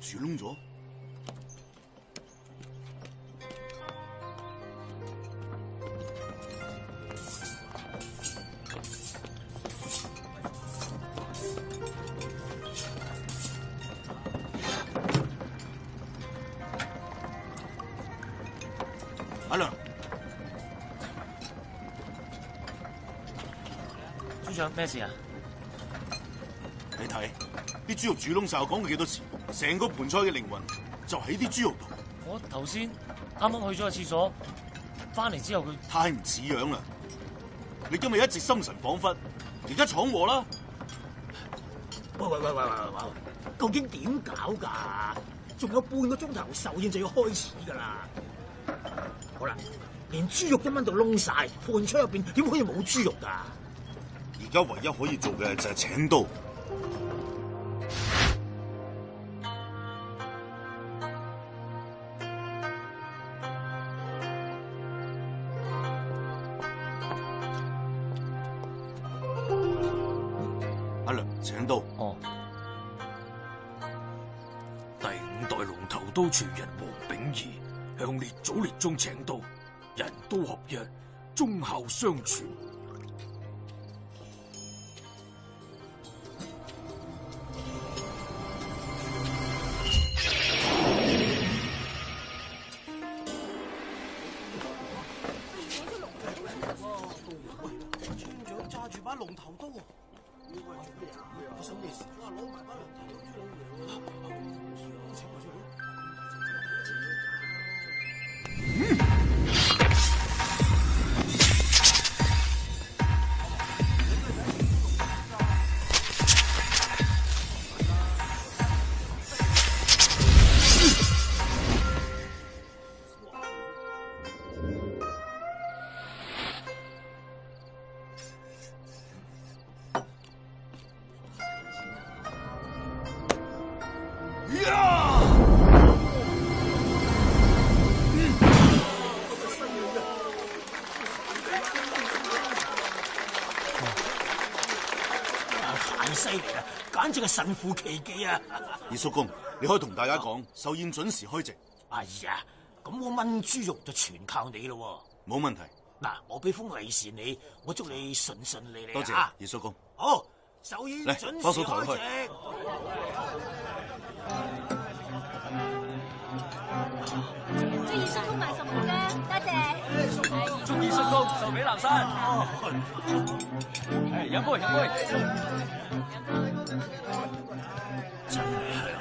住窿咗。阿良，豬長咩事啊？你睇啲豬肉煮窿晒，我講過幾多次，成個盤菜嘅靈魂就喺啲豬肉度。我頭先啱啱去咗個廁所，翻嚟之後佢太唔似樣啦！你今日一直心神恍惚，而家闖禍啦！喂，究竟點搞㗎？仲有半個鐘頭壽宴就要開始㗎啦！好啦，連豬肉都炆到燶晒，盤菜入邊點可以冇豬肉㗎？而家唯一可以做嘅就係請刀。阿良，請刀。哦。第5代龍頭刀傳人黃秉儀向列祖列宗請刀，人刀合一，忠孝相傳。村長揸住把龍頭刀喎，發生咩事？攞埋把龍頭刀出嚟。太犀利啦，簡直係神乎其技啊！二叔公，你可以同大家講，壽宴準時開席。哎呀，咁我炆豬肉就全靠你咯。冇問題。嗱，我俾封利是你，我祝你順順利利。多謝，二叔公。好，壽宴準時開席。祝二叔公萬壽無疆，多謝。祝二叔公壽比南山。飲杯。真係香。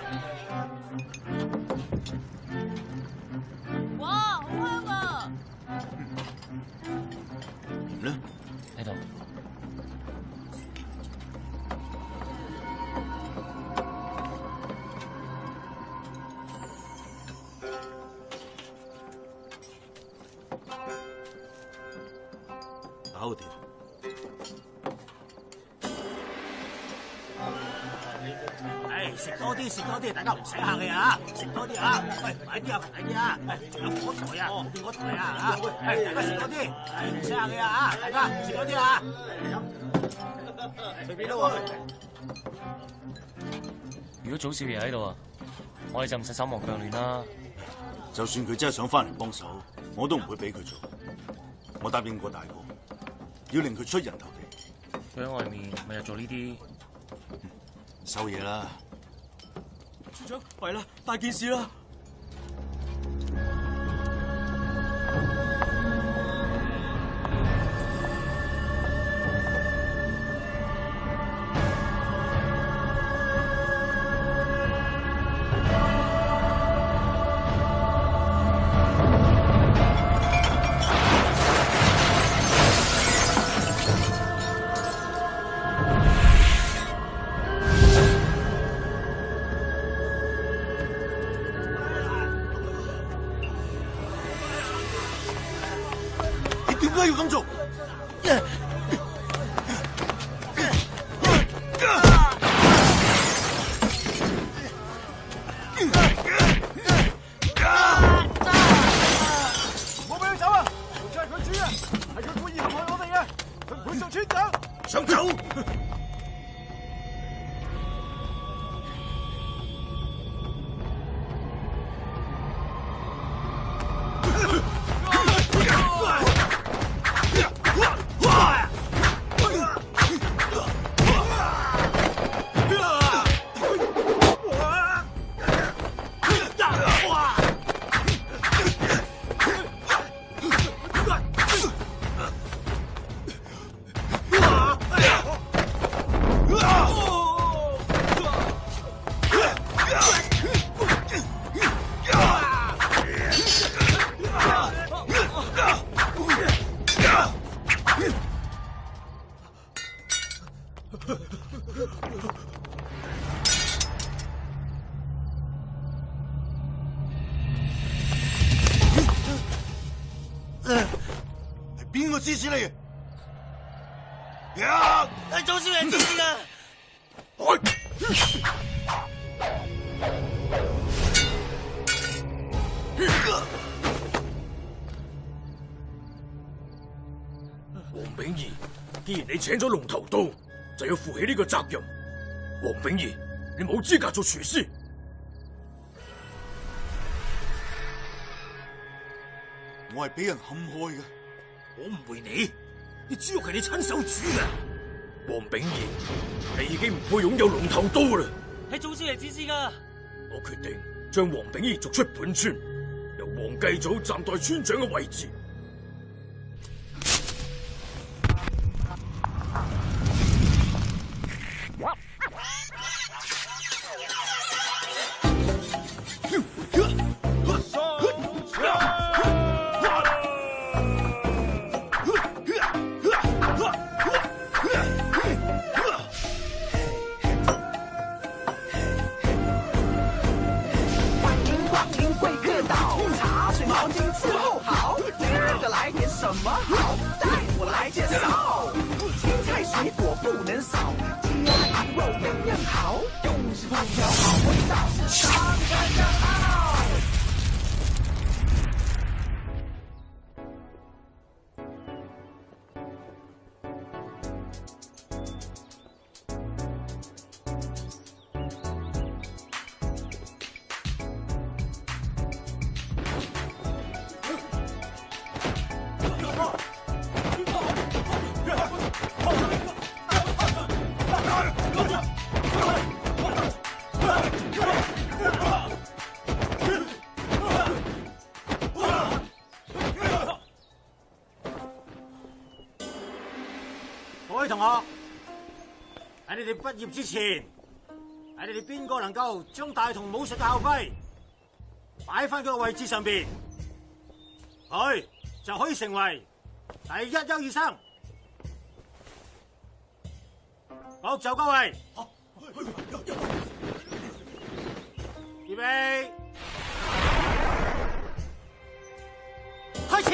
哇，好香啊！點咧？喺度。搞掂。食多啲，大家唔使客氣啊！食多啲啊！喂，快啲啊！仲有果台啊，後邊嗰台啊！大家食多啲，唔使客氣啊！大家食多啲啊！隨便啦喎。如果祖少爺喺度啊，我哋就唔使手忙腳亂啦。就算佢真係想翻嚟幫手，我都唔會俾佢做。我答應過大哥，要令佢出人頭地。佢喺外面咪又做呢啲收嘢啦。村長，弊啦，大件事啦！點解要咁做？會做村長。想走？係邊個指使你嘅？係祖少爺指使㗎。黃秉義，既然你請咗龍頭刀，就要負起呢個責任。黃秉義，你冇資格做廚師。我係俾人陷害嘅。我誤會你，啲豬肉係你親手煮嘅。黃秉義，你已經唔配擁有龍頭刀啦。係祖少爺指使㗎。我決定將黃秉義逐出本村，由黃繼祖暫代村長嘅位置。什么好？带我来介绍，青菜水果不能少，鸡鸭羊肉样样好，用心烹调好味道，是他的刚刚好。各位同學，喺你哋畢業之前，喺你哋邊個能夠將大同武術嘅校徽擺翻佢個位置上邊，佢就可以成為第一優異生。各就各位，預備，開始。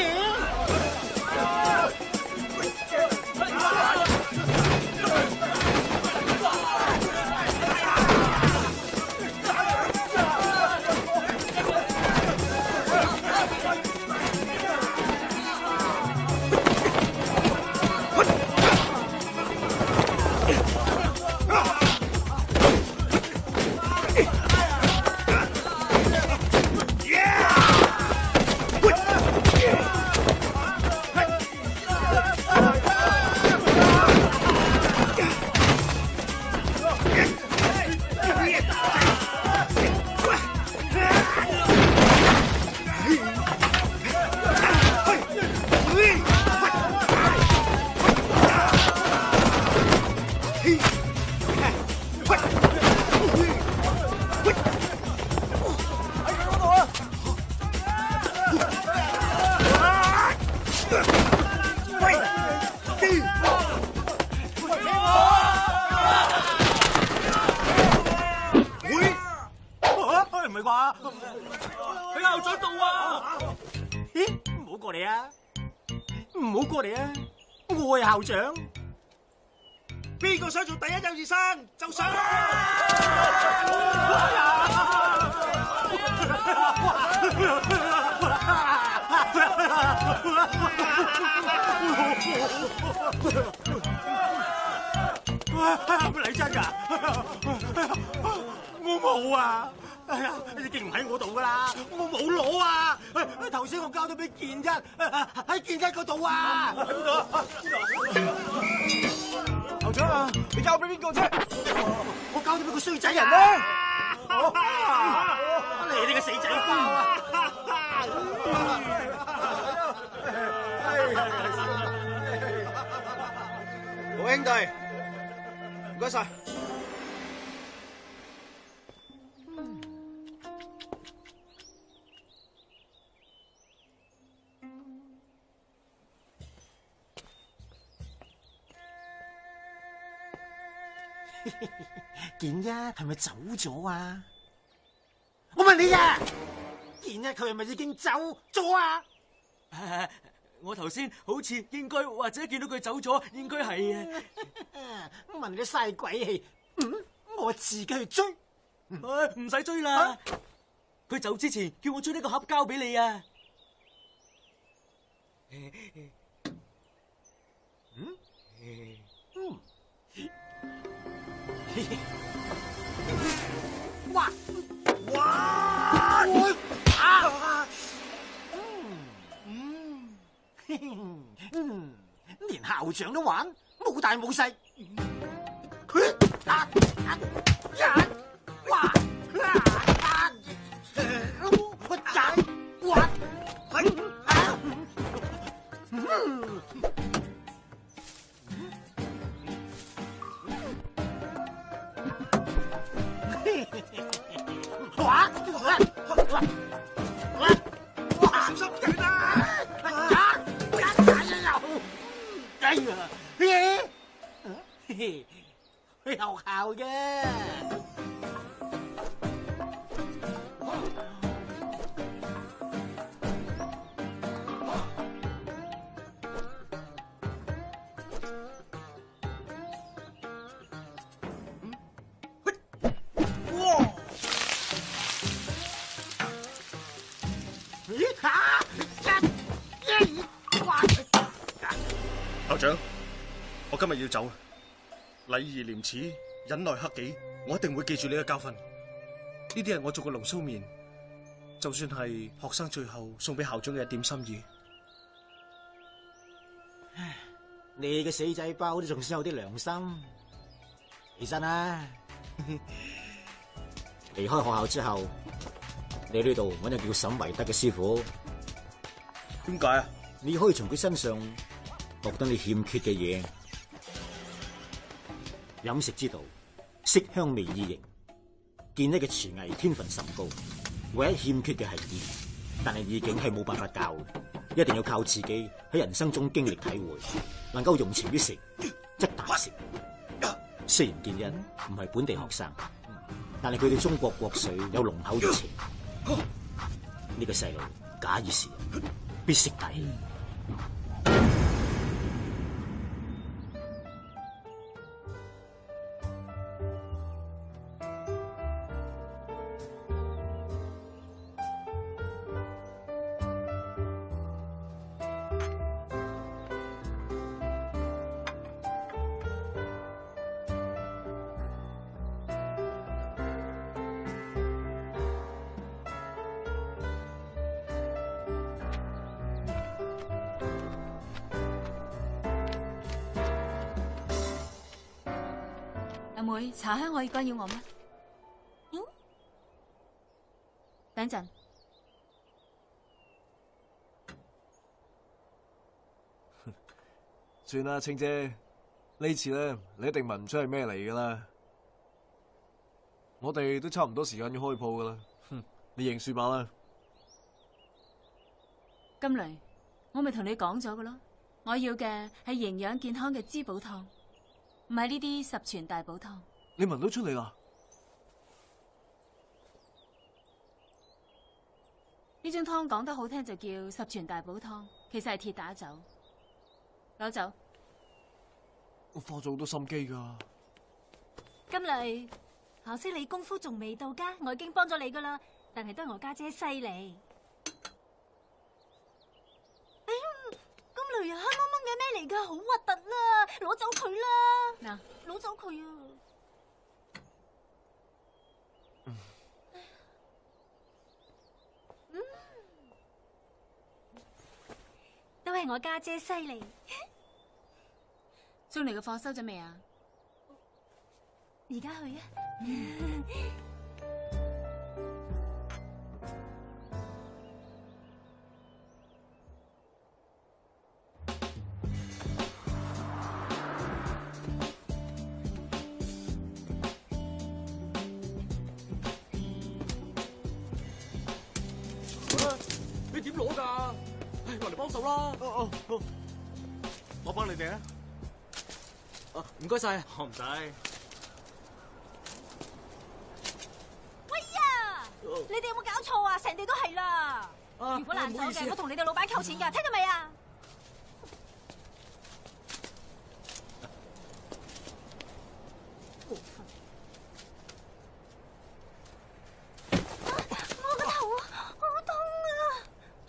唔係啩？喺校長度啊！咦，唔好過嚟啊！唔好過嚟啊！我係校長。邊個想做第一優異生就上啦！嚟真㗎？我冇啊！哎呀，已經唔喺我度噶啦，我冇攞啊！頭先我交咗俾健一，喺健一嗰度啊！喺邊度啊？校長啊，你交俾邊個啫？我交咗俾個衰仔人咧！你個死仔包啊！好兄弟，唔該晒。健一係咪走咗啊？我問你啊，健一佢係咪已經走咗啊？我頭先好似應該或者見到佢走咗，應該係啊。問你嘥鬼氣，我自己去追。唔使追啦，佢走之前叫我將呢個盒交俾你啊。哇！連校長都玩，冇大冇細。小心啲啦！去學校嘅。校長，我今日要走，禮義廉恥，忍耐克己，我一定會記住你嘅教訓。呢啲係我做嘅龍鬚麵，就算係學生最後送俾校長嘅一點心意。你嘅死仔包都仲算有啲良心。起身啦！離開學校之後，你呢度揾個叫沈維德嘅師傅。點解啊？你可以從佢身上獲得你欠缺嘅嘢。飲食之道，色香味意形。健一嘅廚藝天分甚高，唯一欠缺嘅係意，但係意境係冇辦法教嘅，一定要靠自己喺人生中經歷體會，能夠用情於食，則大食。雖然健一唔係本地學生，但係佢對中國國粹有濃厚熱情。呢個細路假以時日，必識大器。阿妹，茶香可以干擾我咩？等陣。算啦，青姐，呢次咧你一定聞唔出係咩嚟噶啦。我哋都差唔多時間要開鋪噶啦，你認輸吧啦。金雷，我咪同你講咗噶咯，我要嘅係營養健康嘅滋補湯，唔係呢啲十全大補湯。你聞到出嚟啦？呢樽湯講得好聽就叫十全大補湯，其實係鐵打酒。攞走。我花咗好多心機噶。金雷，可惜你功夫仲未到家，我已經幫咗你噶啦，但係都係我家姐犀利。哎呀，金雷啊，黑蒙蒙嘅咩嚟㗎？好核突啦！攞走佢啦！嗱，攞走佢啊！都係我家姐犀利。送嚟嘅貨收咗未啊？而家去啊！你點攞㗎？唉，落嚟幫手啦！我幫你哋啊！唔該晒。我唔使。喂呀！你哋有冇搞錯啊？成地都係啦！如果難走嘅，我同你哋老闆扣錢㗎，聽到未啊？我個頭啊，好痛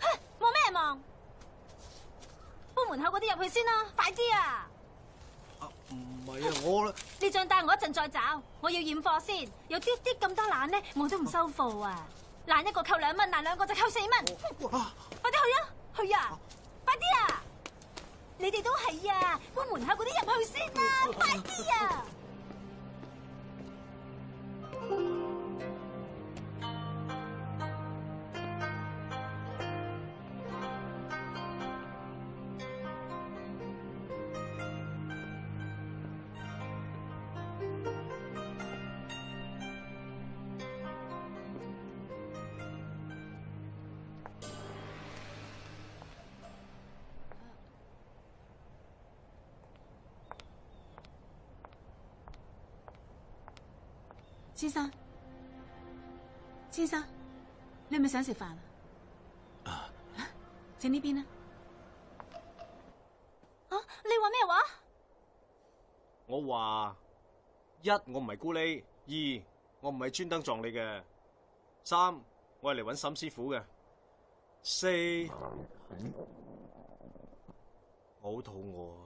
啊！望咩望？搬門口嗰啲入去先啦，快啲啊！唔係啊，我呢張單我一陣再找，我要驗貨先。有啲咁多懶呢，我都唔收貨啊！懶一個扣2蚊，懶兩個就扣4蚊。快啲去啊！去啊！快啲啊！你哋都係啊！搬門口嗰啲入去先啊！快啲啊！先生，你係咪想食飯啊？請呢邊啊！你話咩話？我話1，我唔係咕喱；2，我唔係專登撞你嘅；3，我係嚟搵沈師傅嘅；4，我好肚餓啊！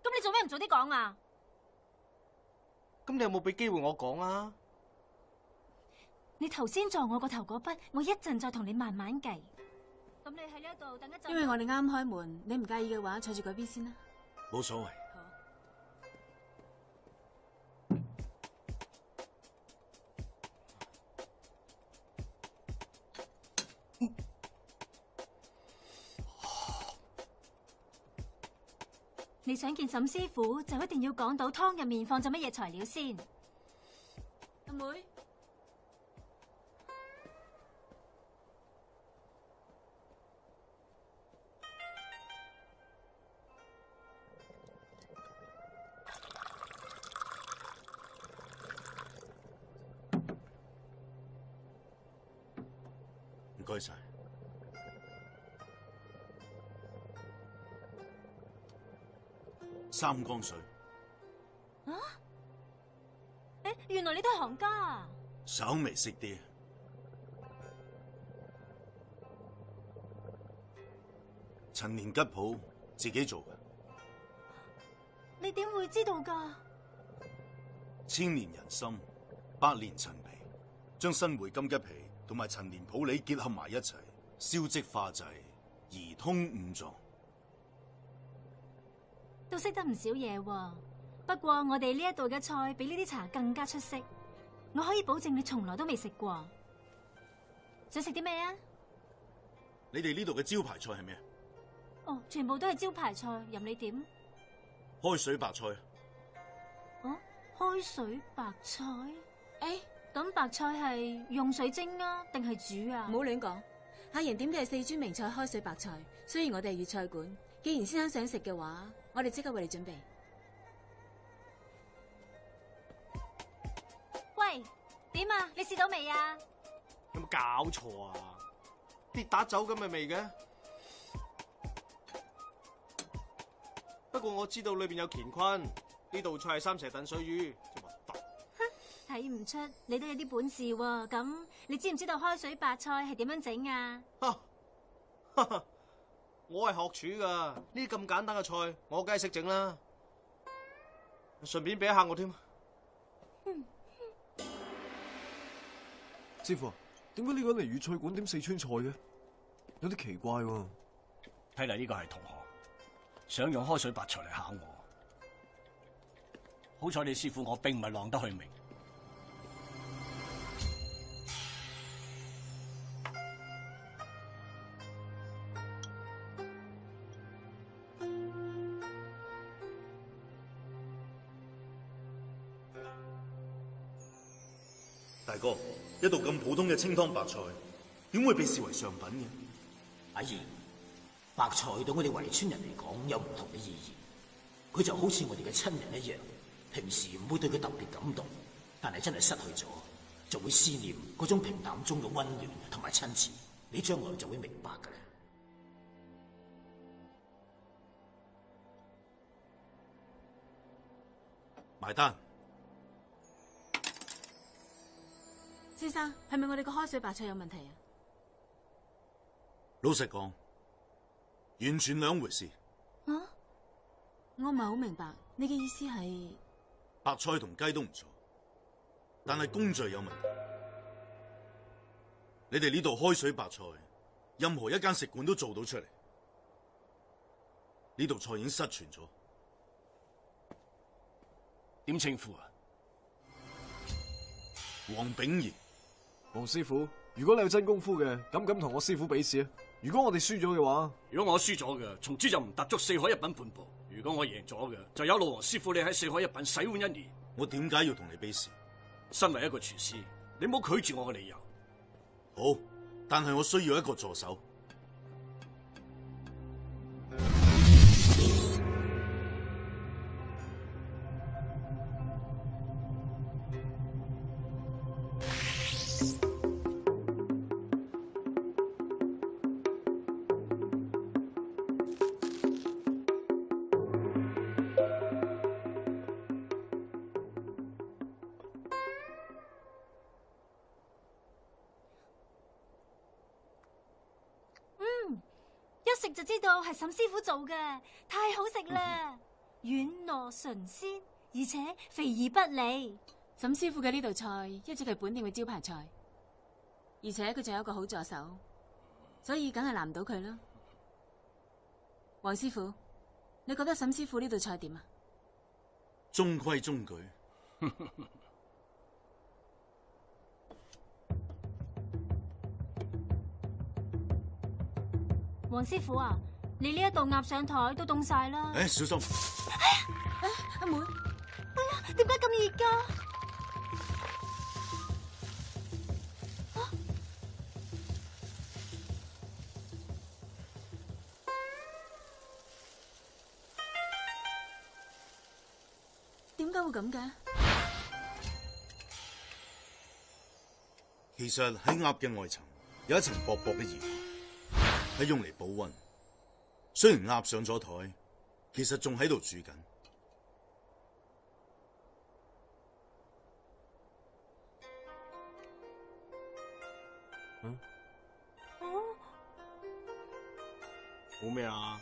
咁你做咩唔早啲講啊？咁你有冇俾機會我講啊？你頭先撞我個頭嗰筆，我一陣再同你慢慢計。咁你喺呢一度等一陣。因為我哋啱開門，你唔介意嘅話，坐住嗰邊先啦。冇所謂。你想見沈師傅，就一定要講到湯入面放咗乜嘢材料先。阿妹。唔該晒。三江水。啊？原來你都係行家啊！稍微識啲。陳年吉鋪自己做嘅。你點會知道㗎？千年人參，百年陳皮，將新會金桔皮同埋陳年普洱結合埋一齊，燒漬化製，移通五臟。都識得唔少嘢喎。不過我哋呢一度嘅菜比呢啲茶更加出色，我可以保證你從來都未食過。想食啲咩啊？你哋呢度嘅招牌菜係咩？哦，全部都係招牌菜，任你點。開水白菜。哦，開水白菜？咁白菜係用水蒸啊，定係煮啊？唔好亂講。客人點嘅係四川名菜開水白菜，雖然我哋係粵菜館，既然先生想食嘅話，我哋即刻為你準備。喂，點啊？你試到未啊？有冇搞錯啊？跌打酒咁嘅味嘅？不過我知道裏邊有乾坤，呢道菜係三蛇燉水魚，真核突。睇唔出你都有啲本事喎。咁你知唔知道開水白菜係點樣整啊？我係學廚噶，呢啲咁簡單嘅菜，我梗係識整啦。順便俾一下我添。師傅，點解呢個人嚟粵菜館點四川菜嘅？有啲奇怪喎。睇嚟呢個係同行，想用開水白菜嚟考我。好彩你師傅我並唔係浪得去明。大哥，一道咁普通嘅清湯白菜，點會被視為上品嘅？阿姨，白菜對我哋圍村人嚟講有唔同嘅意義，佢就好似我哋嘅親人一樣，平時唔會對佢特別感動，但係真係失去咗，就會思念嗰種平淡中嘅溫暖同埋親切，你將來就會明白㗎啦。埋單。先生，係咪我哋個開水白菜有問題啊？老實講，完全兩回事。啊？我唔係好明白，你嘅意思係？白菜同雞都唔錯，但係工序有問題。你哋呢度開水白菜，任何一間食館都做到出嚟。呢道菜已經失傳咗。點稱呼啊？黃炳儀。黃師傅，如果你有真功夫嘅，敢唔敢同我師傅比試啊？如果我哋輸咗嘅話，如果我輸咗嘅，從此就唔踏足四海一品半步；如果我贏咗嘅，就有勞黃師傅你喺四海一品洗碗1年。我點解要同你比試？身為一個廚師，你唔好拒絕我嘅理由。好，但係我需要一個助手。一食就知道係沈師傅做嘅，太好食啦！軟糯純鮮，而且肥而不膩。沈師傅嘅呢道菜一直係本店嘅招牌菜，而且佢仲有一個好助手，所以梗係難唔到佢啦。黃師傅，你覺得沈師傅呢道菜點啊？中規中矩。黃師傅啊，你呢一道鴨上台都凍晒啦！小心！阿妹，哎呀，點解咁熱㗎？點解會咁嘅？其實喺鴨嘅外層有一層薄薄嘅鹽，係用嚟保溫。雖然鴨上咗台，其實仲喺度煮緊。好咩啊？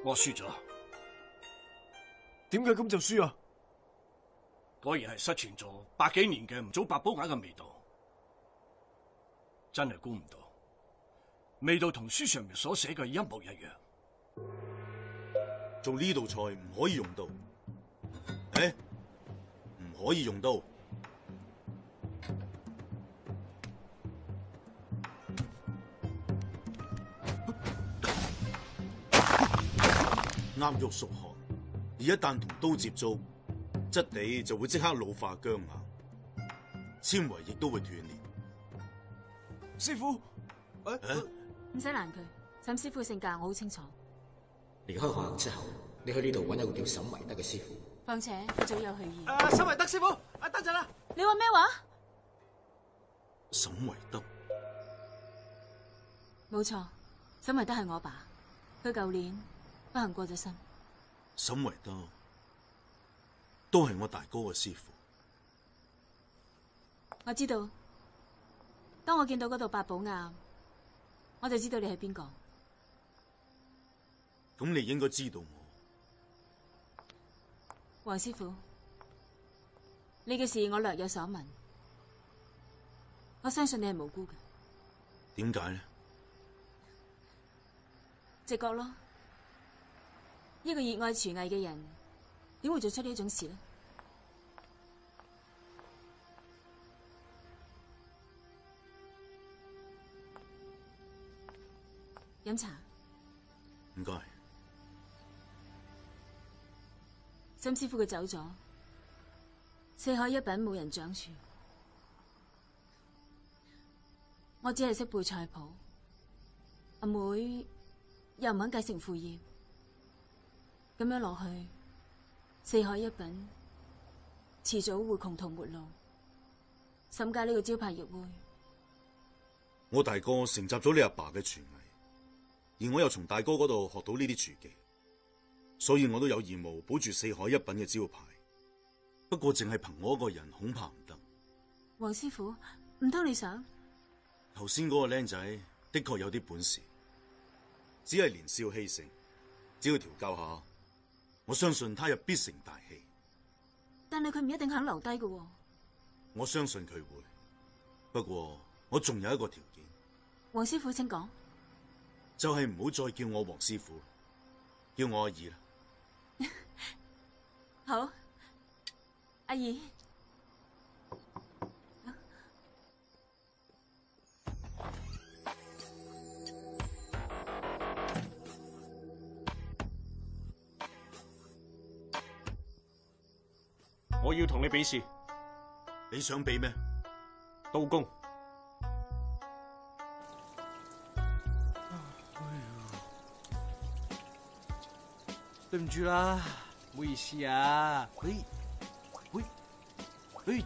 我輸咗，點解咁就輸啊？果然係失傳咗100幾年嘅吳祖八寶鴨嘅味道，真係估唔到，味道同書上面所寫嘅一模一樣。做呢道菜唔可以用刀，唔可以用刀。鴨肉熟寒，而一旦同刀接觸，質地就會即刻老化僵硬，纖維亦都會斷裂。師傅，唔使攔佢，沈師傅性格我好清楚。離開學校之後，你去呢度揾一個叫沈維德嘅師傅。況且佢早有去意。沈維德師傅，等陣啦。你話咩話？沈維德，冇錯，沈維德係我爸。佢舊年不幸過咗身。沈維德都係我大哥嘅師傅。我知道，當我見到嗰度八寶岩，我就知道你係邊個。咁你應該知道我。黃師傅，你嘅事我略有所聞，我相信你係無辜嘅。點解呢？直覺咯，一個熱愛廚藝嘅人，點會做出呢種事呢？飲茶。唔該。沈師傅佢走咗，四海一品冇人掌廚，我只係識背菜譜。阿妹又唔肯繼承父業，咁樣落去，四海一品遲早會窮途末路。沈家呢個招牌亦會。我大哥承襲咗你阿爸嘅廚藝，而我又從大哥嗰度學到呢啲廚技，所以我都有義務保住四海一品嘅招牌。不過淨係憑我一個人恐怕唔得。黃師傅，唔通你想？頭先嗰個僆仔的確有啲本事，只係年少氣盛，只要調教下，我相信他日必成大器。但係佢唔一定肯留低嘅。我相信佢會，不過我仲有一個條件。黃師傅請講。就係唔好再叫我黃師傅，叫我阿二啦。好，阿二。我要同你比試。你想比咩？刀工。對唔住啦，唔好意思啊。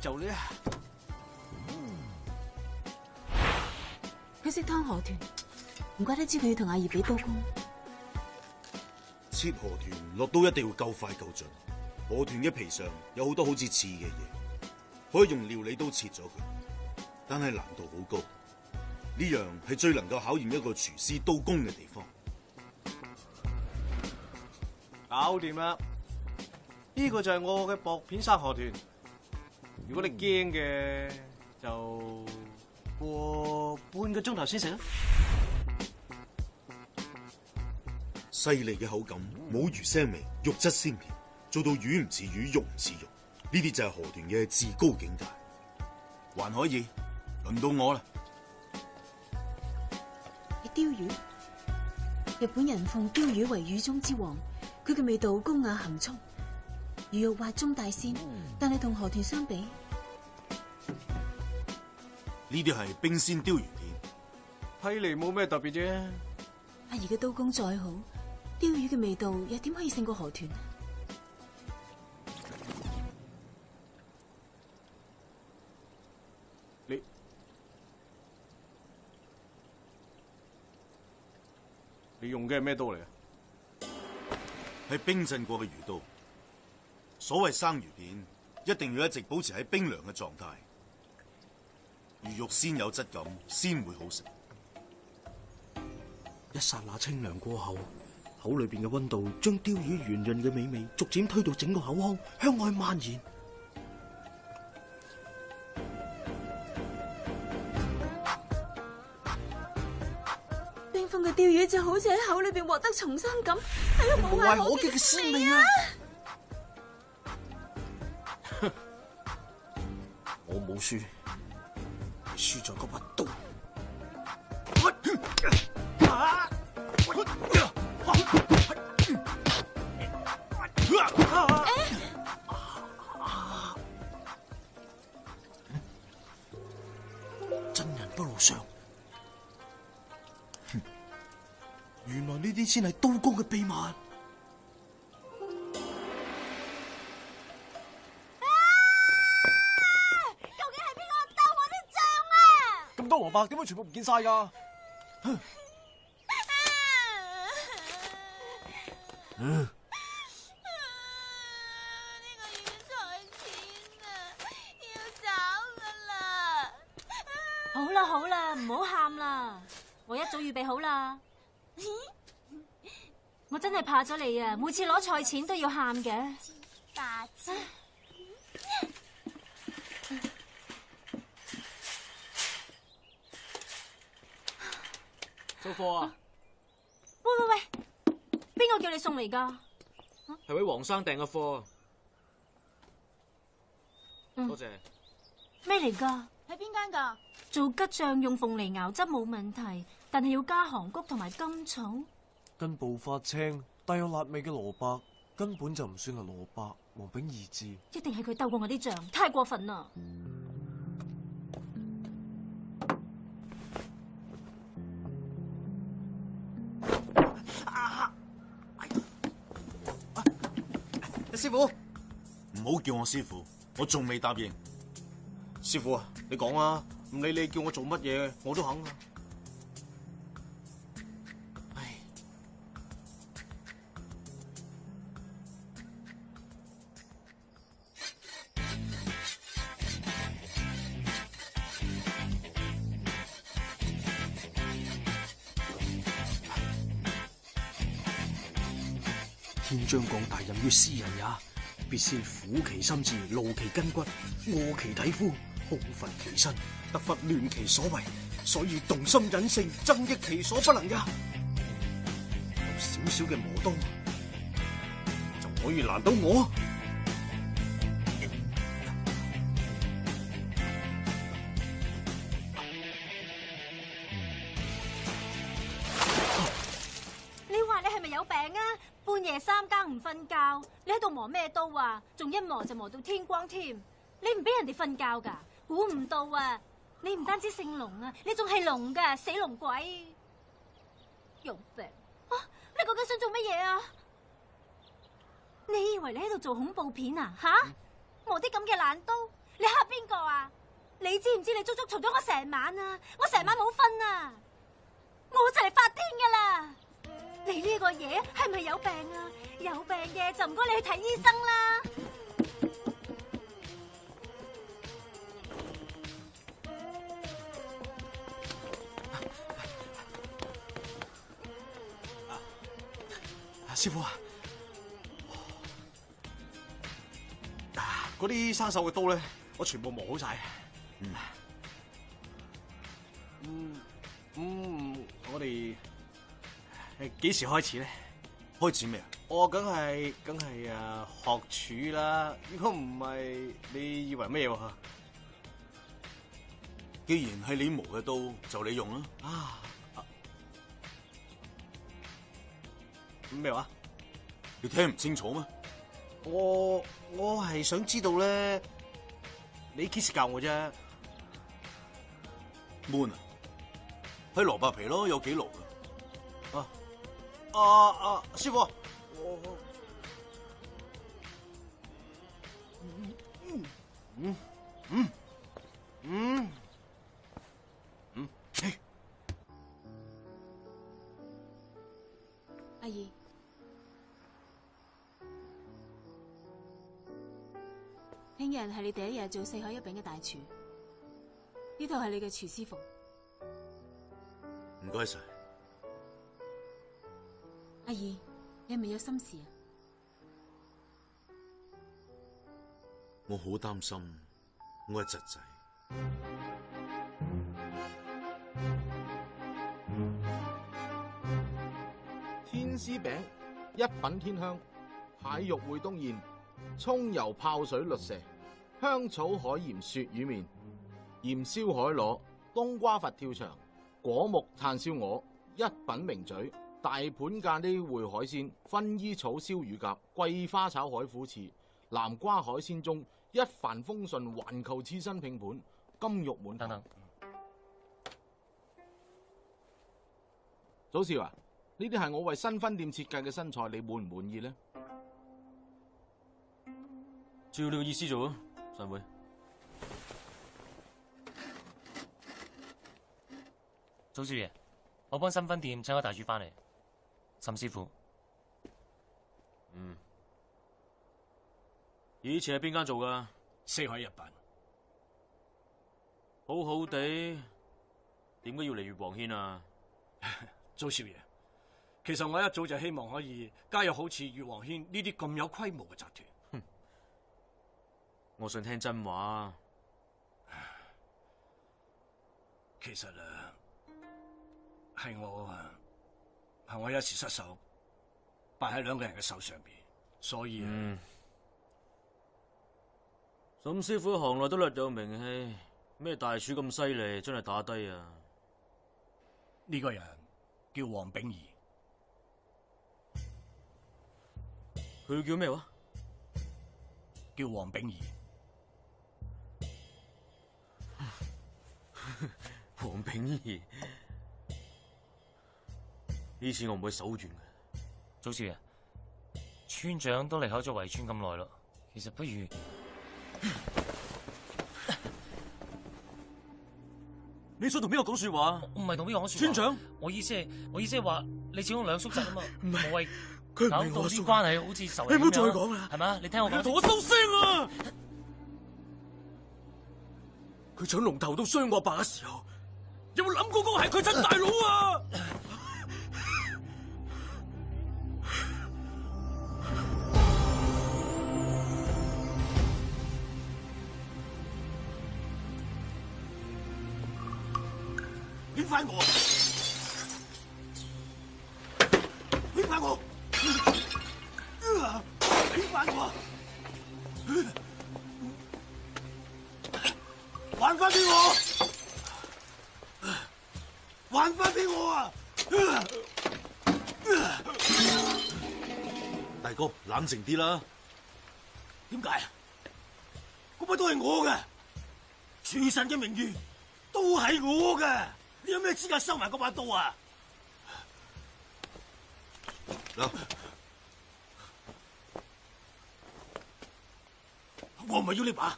就你啊！佢識劏河豚，唔怪得知佢要同阿二比刀工。切河豚落刀一定要夠快夠準，河豚嘅皮上有好多好似刺嘅嘢，可以用料理刀切咗佢，但係難度好高。呢樣係最能夠考驗一個廚師刀工嘅地方。搞掂啦！呢個就係我嘅薄片生河豚。如果你驚嘅，就過半個鐘頭先食啦。細膩嘅口感，冇魚腥味，肉質鮮甜，做到魚唔似魚，肉唔似肉，呢啲就係河豚嘅至高境界。還可以，輪到我啦。係鯛魚，日本人奉鯛魚為魚中之王。佢嘅味道高雅含蓄，魚肉滑中帶鮮，但係同河豚相比，呢啲係冰鮮鯛魚片，睇嚟冇咩特別啫。阿爺嘅刀工再好，鯛魚嘅味道又點可以勝過河豚？你用嘅係咩刀嚟啊？係冰鎮過嘅魚刀。所謂生魚片，一定要一直保持喺冰涼嘅狀態，魚肉先有質感，先會好食。一剎那清涼過後，口裏邊嘅溫度將鯛魚圓潤嘅美味逐漸推到整個口腔，向外蔓延。冰封嘅鯛魚就好似喺口裏邊獲得重生咁，係一個無懈可擊嘅鮮味啊！我冇輸，係輸在嗰把刀。真人不露相，原來呢啲先係刀工嘅秘密。咁多蘿蔔點解全部唔見晒㗎？呢個月嘅財錢啊，要找噶啦！好啦好啦，唔好喊啦，我一早預備好啦。我真係怕咗你啊！每次攞菜錢都要喊嘅。白痴！收貨啊！喂，邊個叫你送嚟㗎？係位黃生訂嘅貨。多謝。咩嚟㗎？喺邊間㗎？做吉醬用鳳梨熬汁冇問題，但係要加韓谷同埋甘草。根部發青、帶有辣味嘅蘿蔔，根本就唔算係蘿蔔。黃炳義字，一定係佢鬥過我啲醬，太過分啦！師傅，唔好叫我師傅，我仲未答應。師傅啊，你講啊，唔理你叫我做乜嘢，我都肯啊。唉，天將降大任於斯人也，必先苦其心志，勞其筋骨，餓其體膚，耗乏其身，得忽亂其所為，所以動心忍性，增益其所不能也。有少少嘅磨刀，就可以難倒我。你話你係咪有病啊？半夜三更唔瞓覺，你喺度磨咩刀啊？仲一磨就磨到天光添，你唔俾人哋瞓覺噶？估唔到啊！你唔單止姓龍啊，你仲係龍噶，死龍鬼！有病啊！你究竟想做乜嘢啊？你以為你喺度做恐怖片啊？吓，磨啲咁嘅爛刀，你嚇邊個啊？你知唔知你足足嘈咗我成晚啊？我成晚冇瞓啊！我就嚟發癲噶啦！你呢個嘢係咪有病啊？有病嘅就唔該你去睇醫生啦。師傅啊，嗰啲生鏽嘅刀咧，我全部磨好晒。我哋幾時開始咧？開始咩啊？我梗係學廚啦。如果唔係，你以為咩喎？既然係你磨嘅刀，就你用啦。咩話？你聽唔清楚咩？我係想知道咧，你幾時教我啫？Moon 啊，喺蘿蔔皮咯，有幾爐噶？師傅，阿姨，聽日係你第一日做四海一餅嘅大廚，呢套係你嘅廚師服。唔該晒。阿姨，你係咪有心事啊？我好擔心我嘅侄仔。天絲餅一品天香，蟹肉匯東宴，蔥油泡水律蛇，香草海鹽鱈魚麵，鹽燒海螺，冬瓜佛跳牆，果木炭燒鵝，一品名嘴。大盤咖喱燴海鮮，薰衣草燒乳鴿，桂花炒海虎翅，南瓜海鮮盅，一帆風順環球刺身拼盤，金玉滿堂。祖少啊，呢啲係我為新分店設計嘅新菜，你滿唔滿意呢？照你個意思做啊，上會。祖少爺，我幫新分店請個大廚翻嚟。沈師傅，以前喺邊間做噶？四海日品。好好地，點解要嚟越王軒啊？祖少爺，其實我一早就希望可以加入好似越王軒呢啲咁有規模嘅集團。我想聽真話。其實係我一時失手，敗喺兩個人嘅手上邊，所以沈師傅行內都略有名氣，咩大廚咁犀利，真係打低啊！呢個人叫黃炳儀，佢叫咩話？叫黃炳儀。黃炳儀，呢次我唔會手軟嘅。祖少爺，村長都離開咗圍村咁耐咯，其實不如你想同邊個講說話？我唔係同邊個講說話。村長，我意思係話你始終兩叔侄啊嘛，無謂佢唔搞到係我叔啲關係好似仇你唔好人咁樣再講啦係咪？你聽我講，同我收聲啊！佢搶龍頭到傷我爸嘅時候，有冇諗過嗰個係佢親大佬啊？俾翻我！俾翻我！俾翻我！還翻俾我！還翻俾我啊！大哥，冷靜啲啦。點解？嗰把刀係我嘅，廚神嘅名譽都係我嘅。你有咩資格收埋嗰把刀啊？嗱，我唔係要呢把，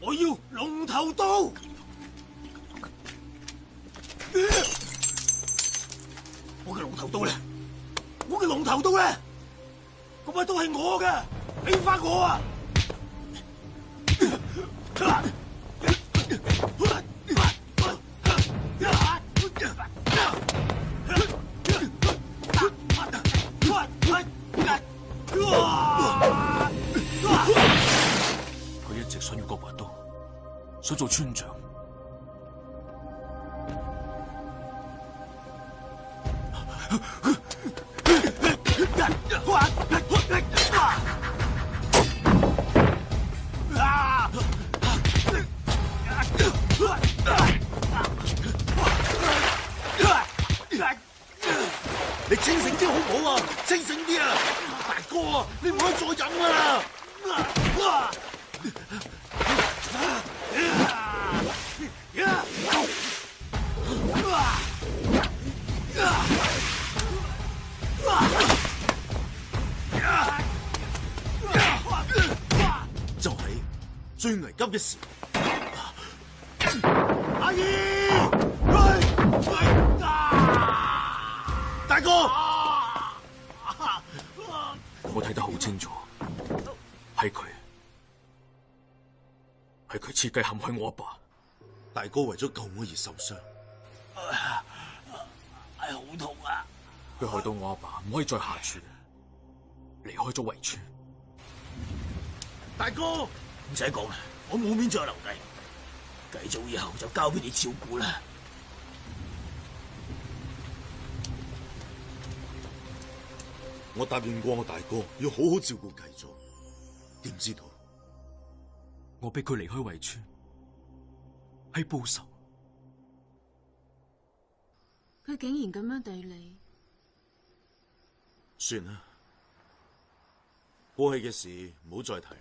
我要龍頭刀。我嘅龍頭刀咧，我嘅龍頭刀咧，嗰把刀係我嘅，俾翻我啊！佢一直想要嗰把刀，想做村長。你清醒啲好唔好啊？清醒啲啊！大哥啊，你唔可以再飲啦！就係最危急嘅時，阿姨，大哥，我睇得好清楚，係佢設計陷害我阿爸。大哥為咗救我而受傷，係好痛啊！佢害到我阿爸唔可以再下廚，離開咗圍村。大哥，唔使講啦，我冇面再留低，繼續以後就交俾你照顧啦。我答應過我大哥要好好照顧繼祖，點知道我逼佢離開圍村，係報仇。佢竟然咁樣對你，算啦，過去嘅事唔好再提啦。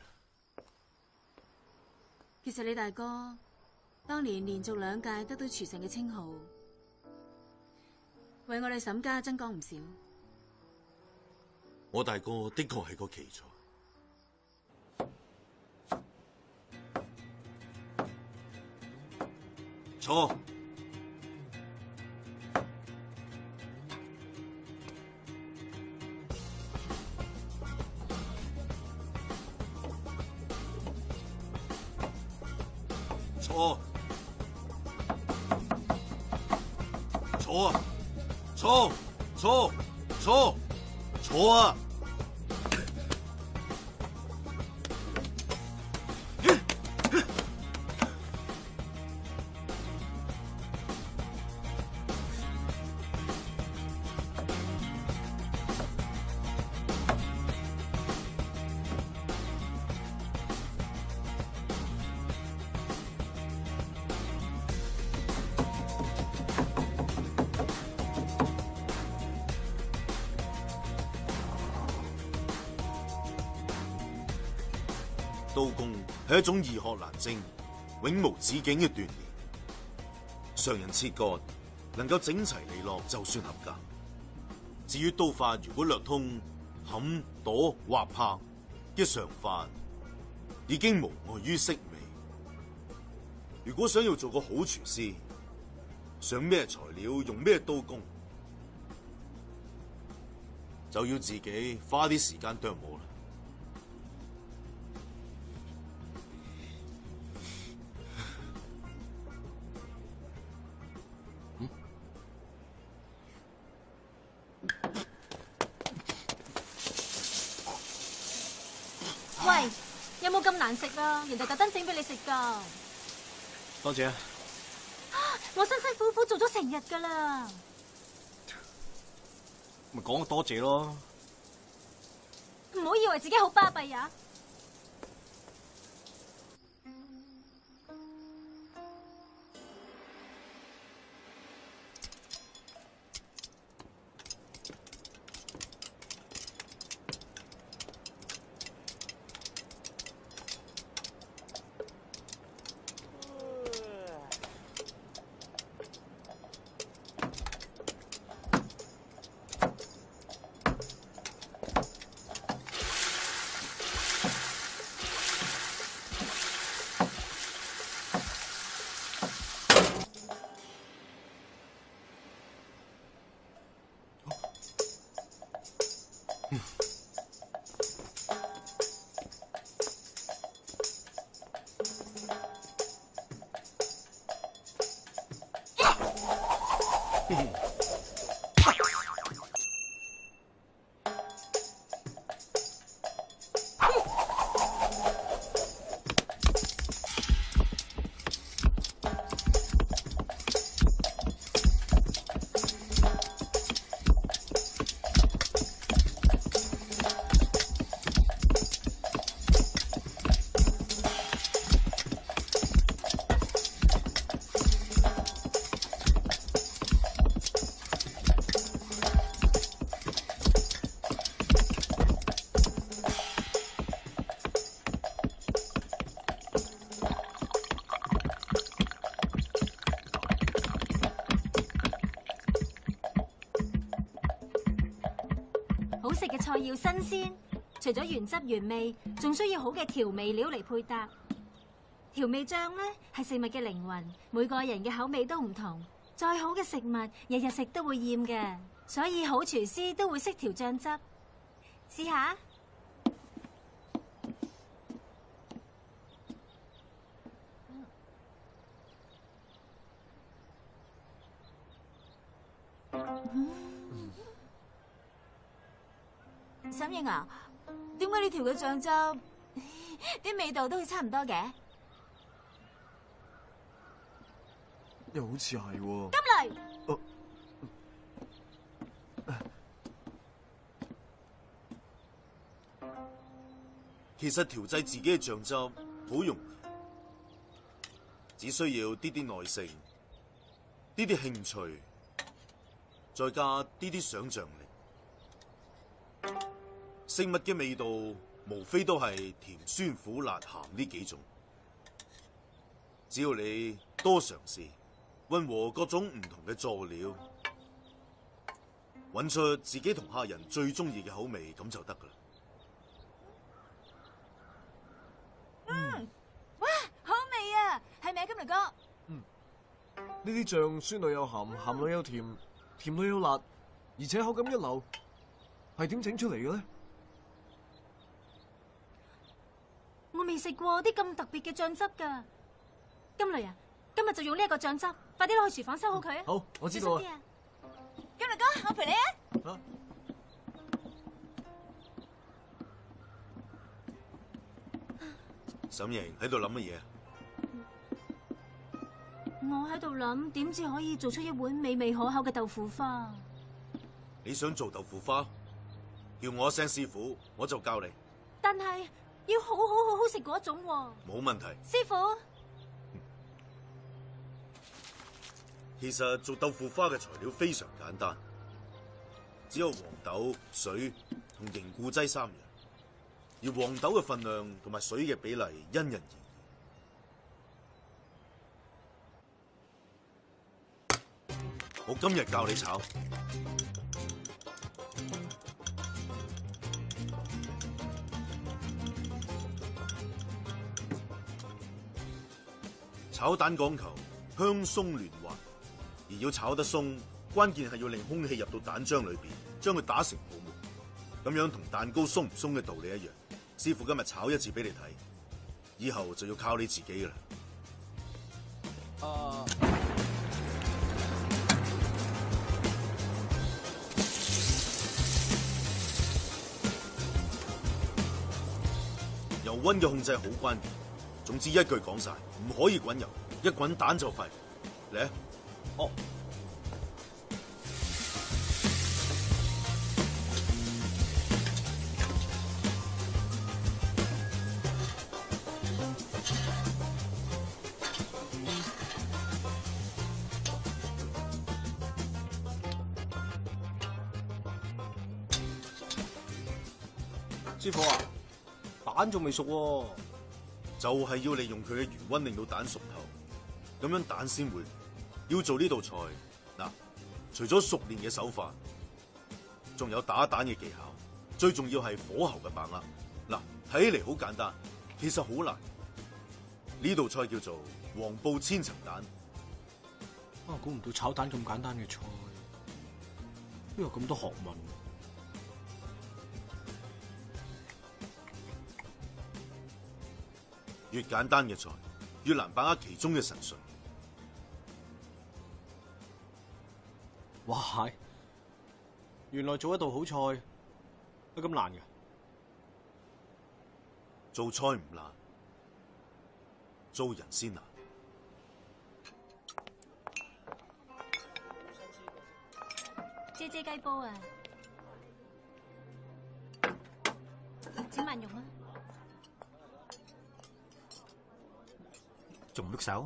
其實你大哥當年連續2屆得到廚神嘅稱號，為我哋沈家增光唔少。我大哥的確係個奇才。坐。坐啊！坐啊！刀工係一種易學難精、永無止境嘅鍛煉。常人切割能夠整齊利落就算合格。至於刀法如果略通砍、剁、劃、拍嘅常法，已經無礙於色味。如果想要做個好廚師，想咩材料用咩刀工，就要自己花啲時間琢磨啦。喂，有冇咁難食啊？人哋特登整俾你食噶。多謝啊！我辛辛苦苦做咗成日噶啦。咪講個多謝咯。唔好以為自己好巴閉啊！好食嘅菜要新鮮，除咗原汁原味，仲需要好嘅調味料嚟配搭。調味醬呢係食物嘅靈魂，每個人嘅口味都唔同。再好嘅食物，日日食都會厭嘅，所以好廚師都會識調醬汁。試下。沈英啊，點解你調嘅醬汁啲味道都會差唔多嘅？又好似係喎。金雷，其實調製自己嘅醬汁好容易，只需要啲耐性、啲興趣，再加啲想像力。食物嘅味道無非都係甜、酸、苦、辣、鹹呢幾種，只要你多嘗試，混和各種唔同嘅佐料，揾出自己同客人最中意嘅口味，咁就得噶啦。哇，好味啊！係咪啊，金雷哥？呢啲醬酸裏有鹹，鹹裏有甜，甜裏有辣，而且口感一流，係點整出嚟嘅咧？我未食過啲咁特別嘅醬汁㗎。金雷啊，今日就用呢一個醬汁，快啲攞去廚房收好佢啊！好，我知道啊。小心啲啊！金雷哥，我陪你啊！啊沈瑩喺度諗乜嘢啊？我喺度諗點至可以做出一碗美味可口嘅豆腐花。你想做豆腐花？叫我一聲師傅，我就教你。但係要好好食嗰種喎。冇問題。師傅，其實做豆腐花嘅材料非常簡單，只有黃豆、水同凝固劑3樣，而黃豆嘅份量同埋水嘅比例因人而異。我今日教你炒。炒蛋講求香鬆嫩滑，而要炒得鬆，關鍵係要令空氣入到蛋漿裏邊，將佢打成泡沫。咁樣同蛋糕鬆唔鬆嘅道理一樣。師傅今日炒一次俾你睇，以後就要靠你自己噶啦。油溫嘅控制好關鍵。總之一句講晒，唔可以滾油，一滾蛋就沸。嚟啊！哦。師傅啊，蛋仲未熟喎。就係要利用佢嘅餘溫令到蛋熟透，咁樣蛋先會。要做呢道菜嗱，除咗熟練嘅手法，仲有打蛋嘅技巧，最重要係火候嘅把握。嗱，睇起嚟好簡單，其實好難。呢道菜叫做黃埔千層蛋。估唔到炒蛋咁簡單嘅菜，都有咁多學問。越簡單嘅菜，越難把握其中嘅神髓。哇！原來做一道好菜都咁難嘅。做菜唔難，做人先難。姐姐雞煲啊，請慢用啊！仲唔喐手？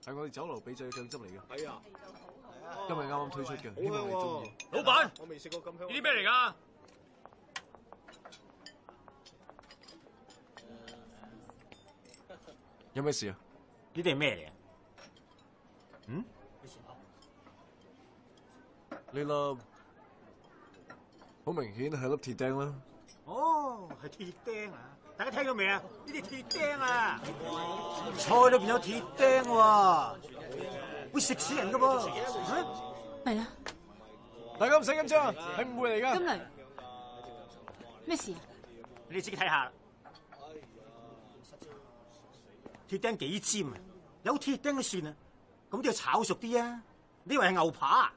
係我哋酒樓秘製嘅醬汁嚟嘅。係啊，今日啱啱推出嘅，希望你中意。老闆，我未食過咁香。呢啲咩嚟㗎？有咩事啊？呢啲係咩嚟啊？嗯？呢粒好明顯係粒鐵釘啦。哦，係鐵釘啊！大家聽到未啊？呢啲鐵釘啊！菜裏邊有鐵釘喎，會食死人噶噃。咪啦，大家唔使緊張，係誤會嚟噶。金雷，咩事啊？你自己睇下，鐵釘幾尖啊！有鐵釘都算啊，咁都要炒熟啲啊！你以為係牛扒啊？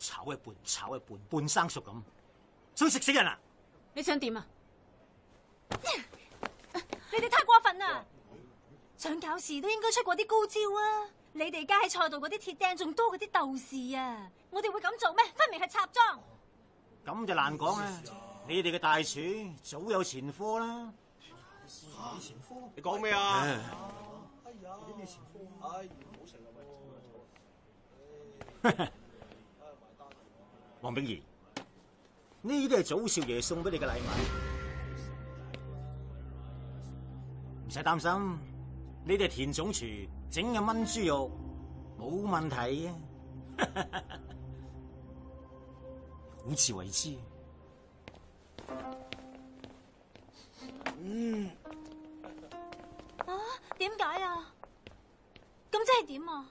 炒一半，炒一半，半生熟咁，想食死人啊！你想點啊？你哋太過分啦！想搞事都應該出過啲高招啊！你哋加喺菜度嗰啲鐵釘仲多過啲豆豉啊！我哋會咁做咩？分明係插贓。咁就難講啦！你哋嘅大廚早有前科啦。前科？你講咩啊？哎呀，有啲咩前科？唉，唔好食啦！黃炳儀，呢啲係祖少爺送俾你嘅禮物，唔使擔心，你哋田總廚整嘅炆豬肉冇問題嘅，好自為之。啊？點解啊？咁即係點啊？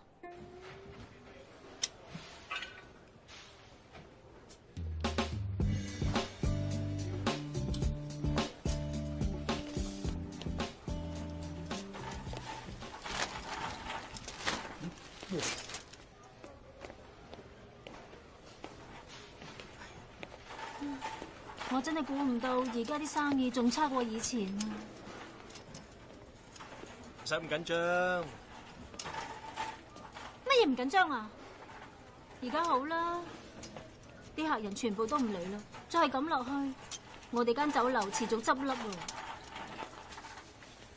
我真係估唔到而家啲生意仲差過以前啊！唔使咁緊張。乜嘢唔緊張啊？而家好啦，啲客人全部都唔嚟啦，再係咁落去，我哋間酒樓遲早執笠喎。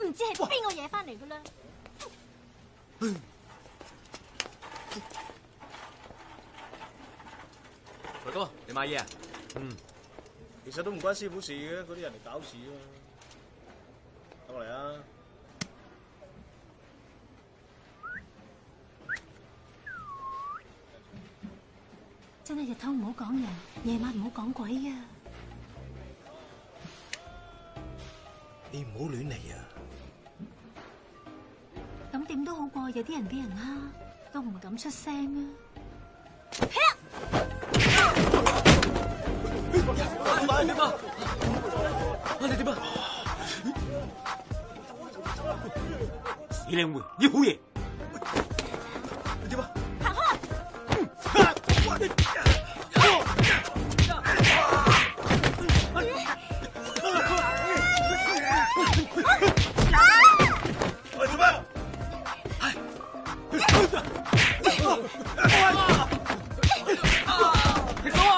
唔知係邊個惹翻嚟噶啦？大哥，你買嘢啊？其實都唔關師傅事嘅，嗰啲人嚟搞事啊！等我嚟啊！真係日頭唔好講人，夜晚唔好講鬼啊！你唔好亂嚟啊！咁點都好過有啲人俾人蝦，都唔敢出聲啊！點啊？你點啊？死靚妹，你好嘢！點啊？行開！喂，做咩？停手啊！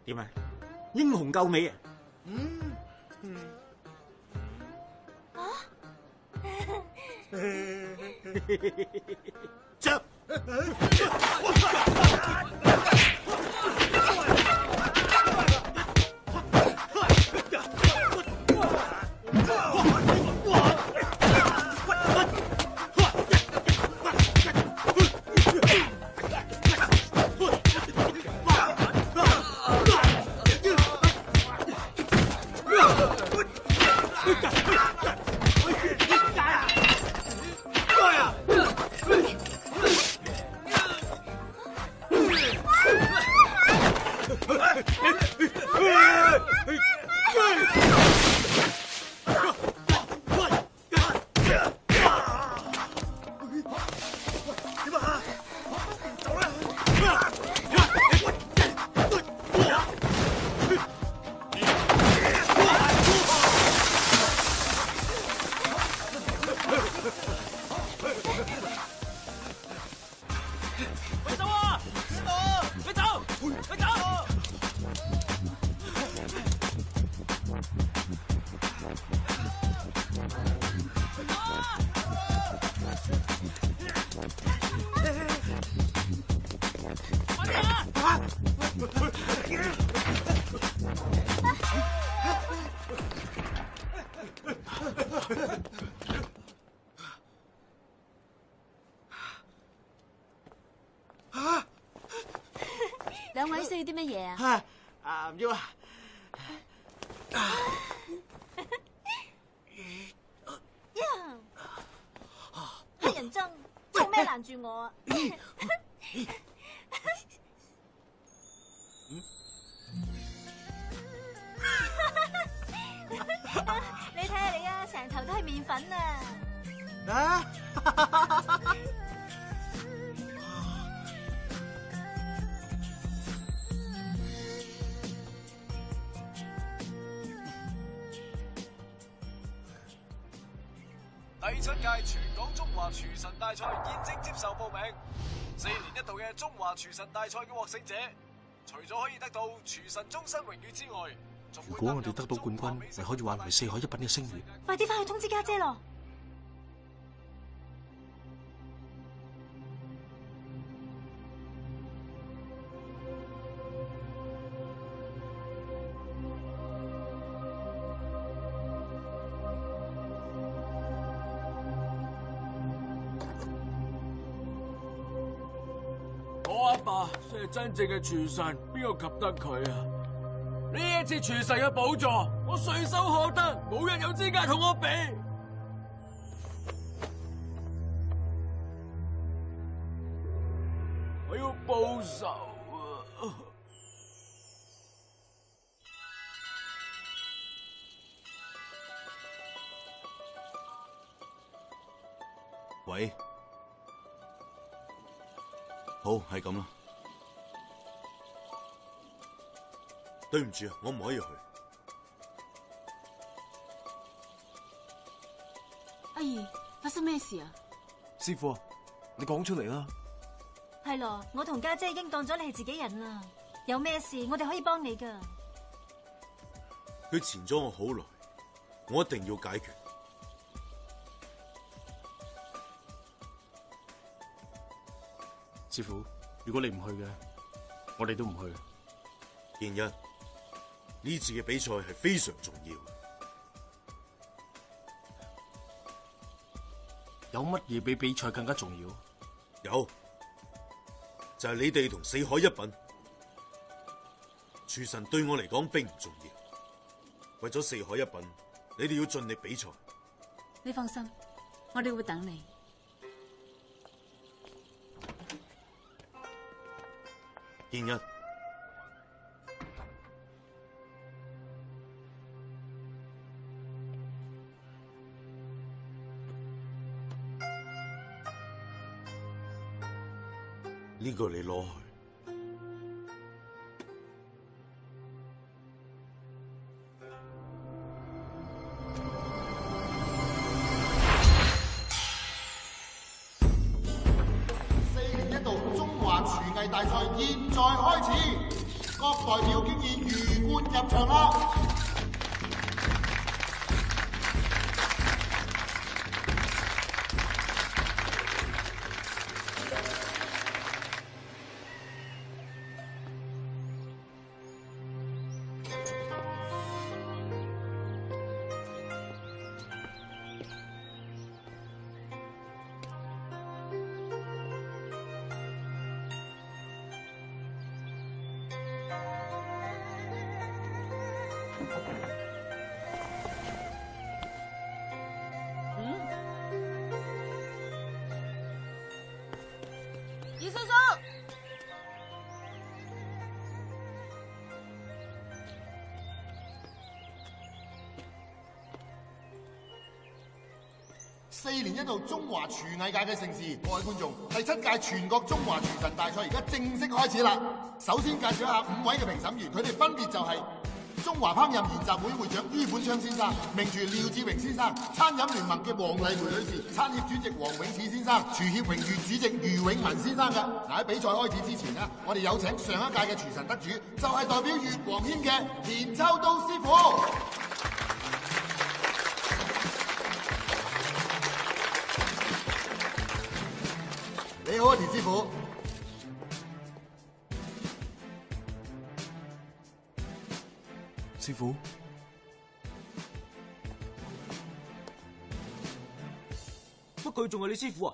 點啊？英雄救美啊！着。兩位需要啲乜嘢啊？唔要啊！黑人憎，做咩攔住我啊？你睇下你啊，成頭都係麵粉啊！第7屆全港中華廚神大賽現正接受報名， 4年一度嘅中華廚神大賽嘅獲勝者，除咗可以得到廚神終身榮譽之外，如果我哋得到冠軍，咪可以挽回四海一品嘅聲譽。快啲翻去通知家姐咯！我阿爸先係真正嘅廚神，邊個及得佢啊？呢一次廚神嘅寶座，我隨手可得，冇人有資格同我比。我要報仇啊！喂，好，係咁啦。對唔住啊，我唔可以去。阿姨，發生咩事啊？師傅啊，你講出嚟啦。係咯，我同家姐已經當咗你係自己人啦。有咩事，我哋可以幫你噶。佢纏咗我好耐，我一定要解決。師傅，如果你唔去嘅，我哋都唔去。健一，呢次嘅比賽係非常重要。有乜嘢比比賽更加重要？有，就係你哋同四海一品。廚神對我嚟講並唔重要，為咗四海一品，你哋要盡力比賽。你放心，我哋會等你。健一，呢個你攞去。大賽現在開始，各代表經已魚貫入場啦。二叔叔，4年一度中華廚藝界嘅盛事，各位觀眾，第7屆全國中華廚神大賽而家正式開始啦！首先介紹一下5位嘅評審員，佢哋分別就係中華烹飪研習會會長于本昌先生、名廚廖志榮先生、餐飲聯盟嘅黃麗梅女士、餐協主席黃永始先生、廚協榮譽主席余永文先生嘅。嗱，喺比賽開始之前呢，我哋有請上一屆嘅廚神得主，就係代表粵黃軒嘅田秋都師傅。你好啊，田師傅。師傅，乜佢仲係你師傅啊？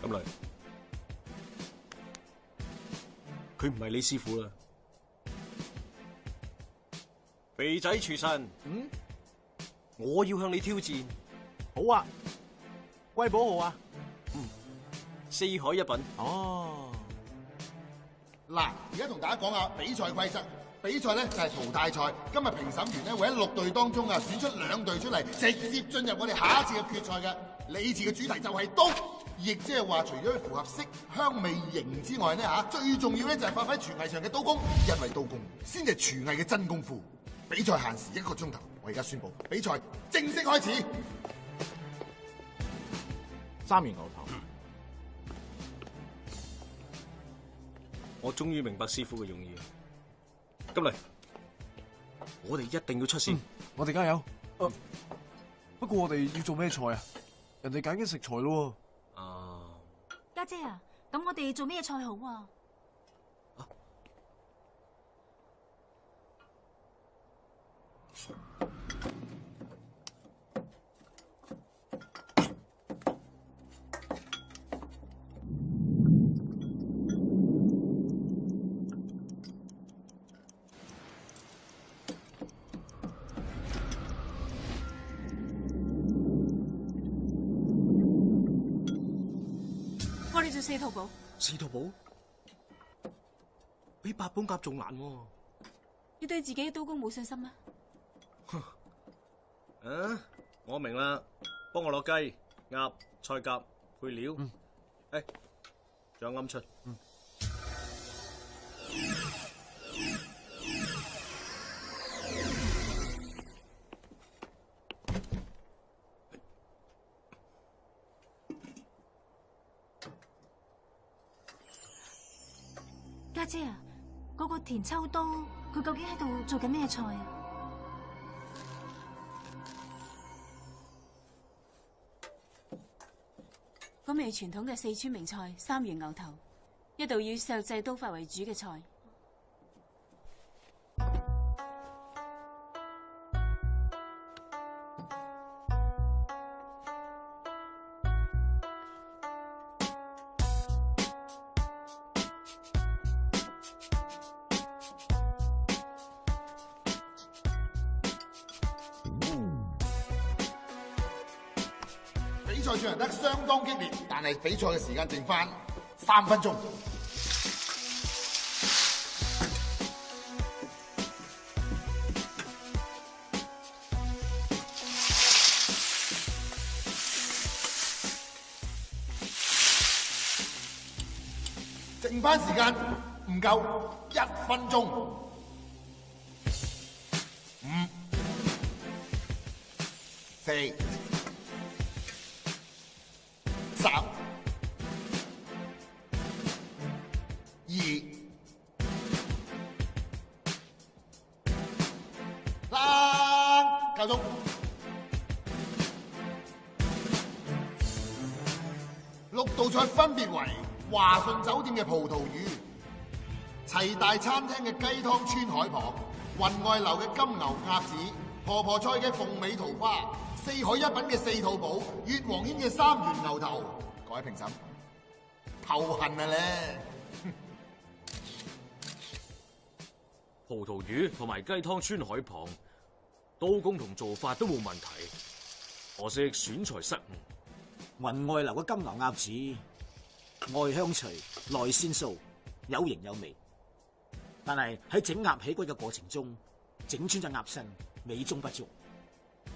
咁嚟，佢唔係你師傅啦。肥仔廚神，我要向你挑戰。好啊，貴寶號啊，四海一品。哦。嗱，而家同大家講下比賽規則。比賽咧就係淘汰賽。今日評審員咧會喺6隊當中啊選出2隊出嚟，直接進入我哋下一次嘅決賽嘅。呢次嘅主題就係刀，亦即係話除咗要符合色香味形之外呢，最重要咧就係發揮廚藝上嘅刀工，因為刀工先係廚藝嘅真功夫。比賽限時1個鐘頭，我而家宣布比賽正式開始。三元牛頭。我終於明白師傅嘅用意。咁嚟，我哋一定要出線。我哋加油。不過我哋要做咩菜啊？人哋揀緊食材咯。家姐啊，咁我哋做咩菜好啊？我哋做四套寶，四套寶比八寶鴨仲難喎。你對自己嘅刀工冇信心咩？我明啦，幫我攞雞、鴨、菜鴿配料。仲有鵪鶉。家姐啊，嗰個田秋刀，佢究竟喺度做緊咩菜啊？嗰味傳統嘅四川名菜三元牛頭，一道以石製刀法為主嘅菜。比賽進行得相當激烈，但係比賽嘅時間剩翻3分鐘。剩翻時間唔夠1分鐘。5、4、3、2、夠鐘。6道菜分別為華順酒店嘅葡萄魚、齊大餐廳嘅雞湯川海旁、雲外樓嘅金牛鴨子、婆婆菜嘅鳳尾桃花、四海一品嘅四套寶、越王軒嘅三元牛頭。各位評審，頭痕啊咧！葡萄魚同埋雞湯川海旁，刀工同做法都冇問題，可惜選材失誤。雲外樓嘅金牛鴨子，外香脆，內鮮酥，有型有味。但係喺整鴨起骨嘅過程中，整穿隻鴨身，美中不足。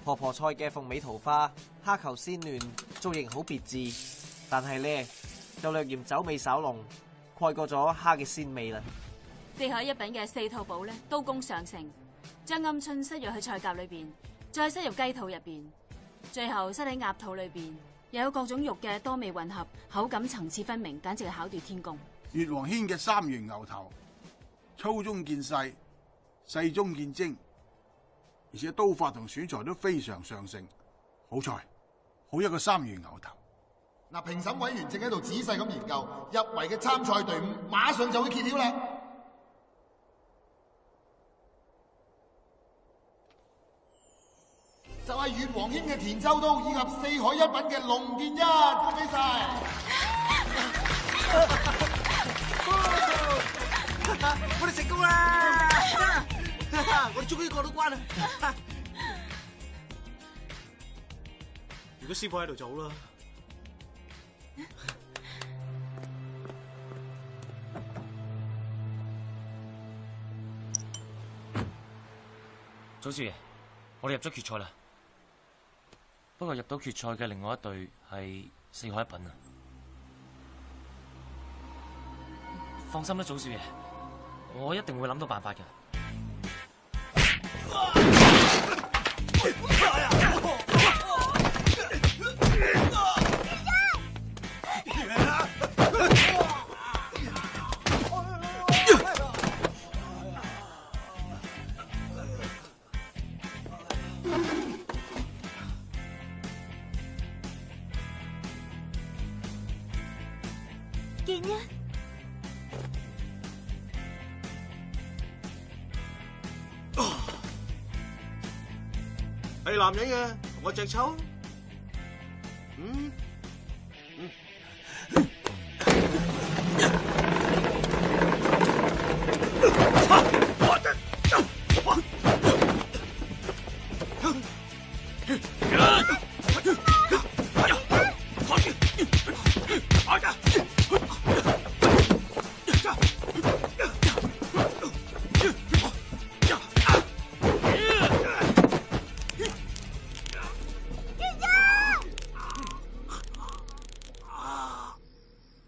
婆婆菜嘅鳳尾桃花，蝦球鮮嫩，造型好別致，但係呢，就略嫌酒味稍濃，蓋過咗蝦嘅鮮味啦。四海一品嘅四套寶咧，刀工上乘，將鵪鶉塞入去菜夾裏邊，再塞入雞肚入邊，最後塞喺鴨肚裏邊，又有各種肉嘅多味混合，口感層次分明，簡直係巧奪天工。越王軒嘅三元牛頭，粗中見細，細中見精，而且刀法同選材都非常上乘，好菜，好一個三元牛頭。嗱，評審委員正喺度仔細咁研究，入圍嘅參賽隊伍馬上就會揭曉啦。就係越王軒嘅田秋刀以及四海一品嘅龍建一，恭喜晒！我哋成功啦！我哋終於過到關啦！如果師傅喺度就好啦。祖師爺，我哋入咗決賽啦。不過入到決賽嘅另外一隊係四海一品啊！放心啦，祖師爺，我一定會諗到辦法嘅。建一，係男人嘅，同我隻抽。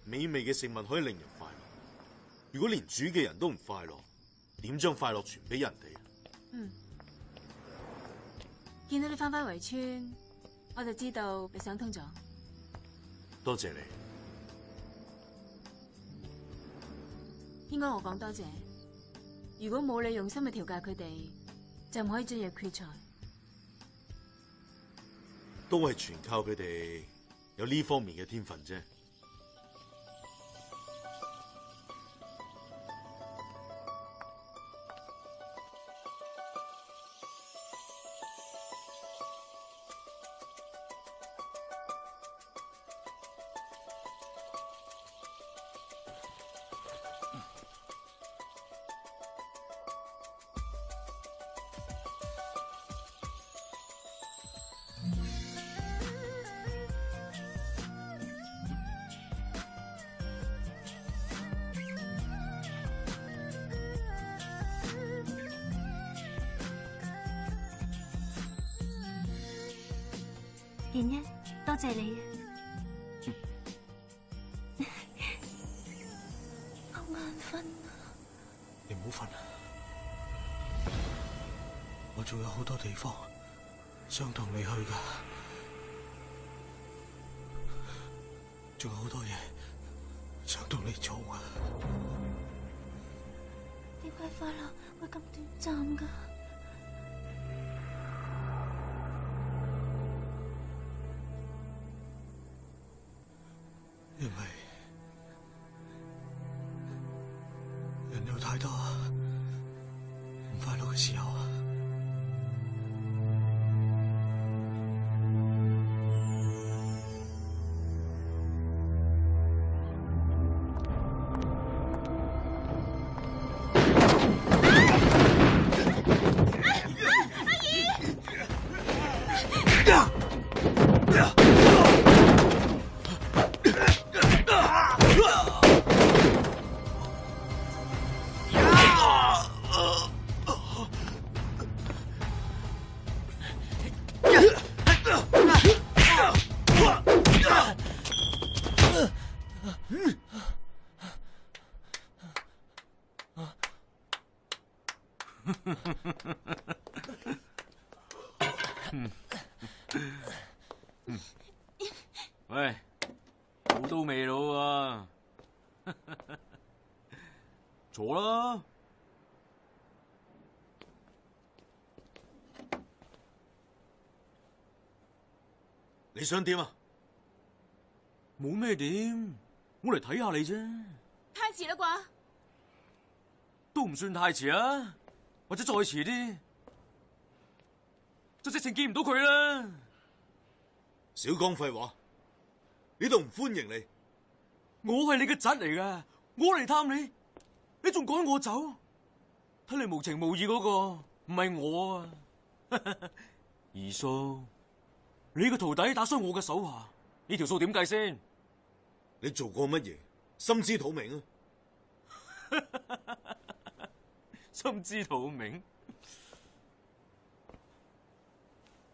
美味嘅食物可以令人快樂，如果連煮嘅人都唔快樂，點將快樂傳俾人哋？見到你翻返圍村，我就知道你想通咗。多謝你。應該我講多謝。如果冇你用心去調教佢哋，就唔可以進入決賽。都係全靠佢哋有呢方面嘅天分啫。建一，多謝你。好眼瞓啊！你唔好瞓啊！我仲有好多地方想同你去噶，仲有好多嘢想同你做噶。點解快樂會咁短暫噶？因為人有太多唔快樂嘅時候啊！喂，好到未老啊？坐啦。你想點啊？冇咩點，我嚟睇下你啫。太遲啦啩？都唔算太遲啊，或者再遲啲，就直情見唔到佢啦。少講廢話，呢度唔歡迎你。我係你嘅侄嚟噶，我嚟探你，你仲趕我走？睇你無情無義嗰個唔係我啊！二叔，你個徒弟打傷我嘅手下，呢條數點計先？你做過乜嘢？心知肚明啊！心知肚明。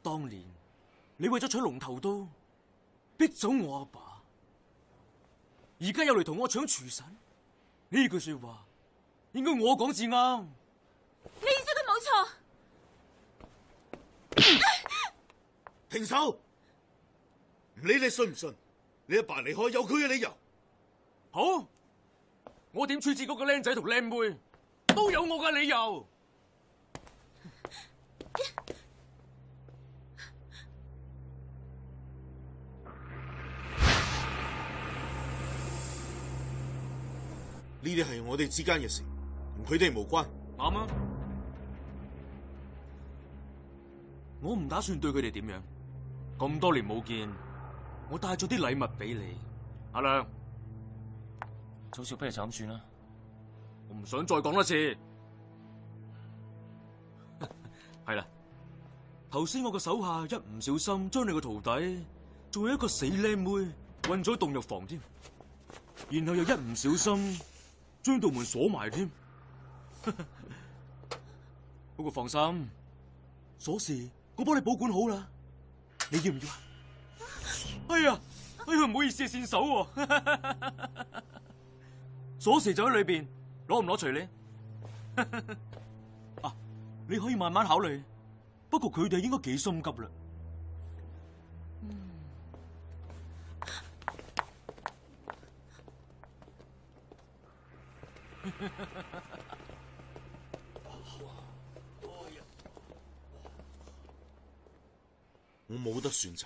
當年你為咗搶龍頭刀，逼走我阿爸，而家又嚟同我搶廚神，呢句說話應該我講至啱。你意思佢冇錯？停手！唔理你信唔信，你阿爸離開有佢嘅理由。好，我點處置嗰個僆仔同僆妹，都有我嘅理由。呢啲係我哋之間嘅事，同佢哋無關。啱啊！我唔打算對佢哋點樣。咁多年冇見，我帶咗啲禮物俾你，阿亮。早少不如就咁算啦。我唔想再講多次。係啦，頭先我個手下一唔小心將你個徒弟，仲有一個死靚妹困咗凍藥房添，然後又一唔小心將道門鎖埋添。不過放心，鎖匙我幫你保管好啦，你要唔要啊？哎呀，唔好意思，線手喎。鎖匙就喺裏邊，攞唔攞隨你。啊，你可以慢慢考慮。不過佢哋應該幾心急啦。我冇得選擇。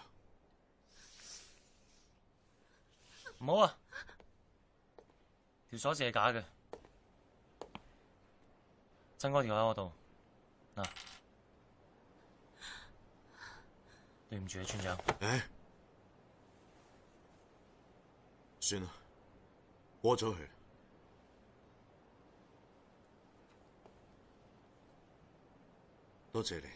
唔好啊！條鎖匙係假嘅，真嗰條喺我度。嗱，對唔住啊，村長。唉，算啦，過咗去。多謝你，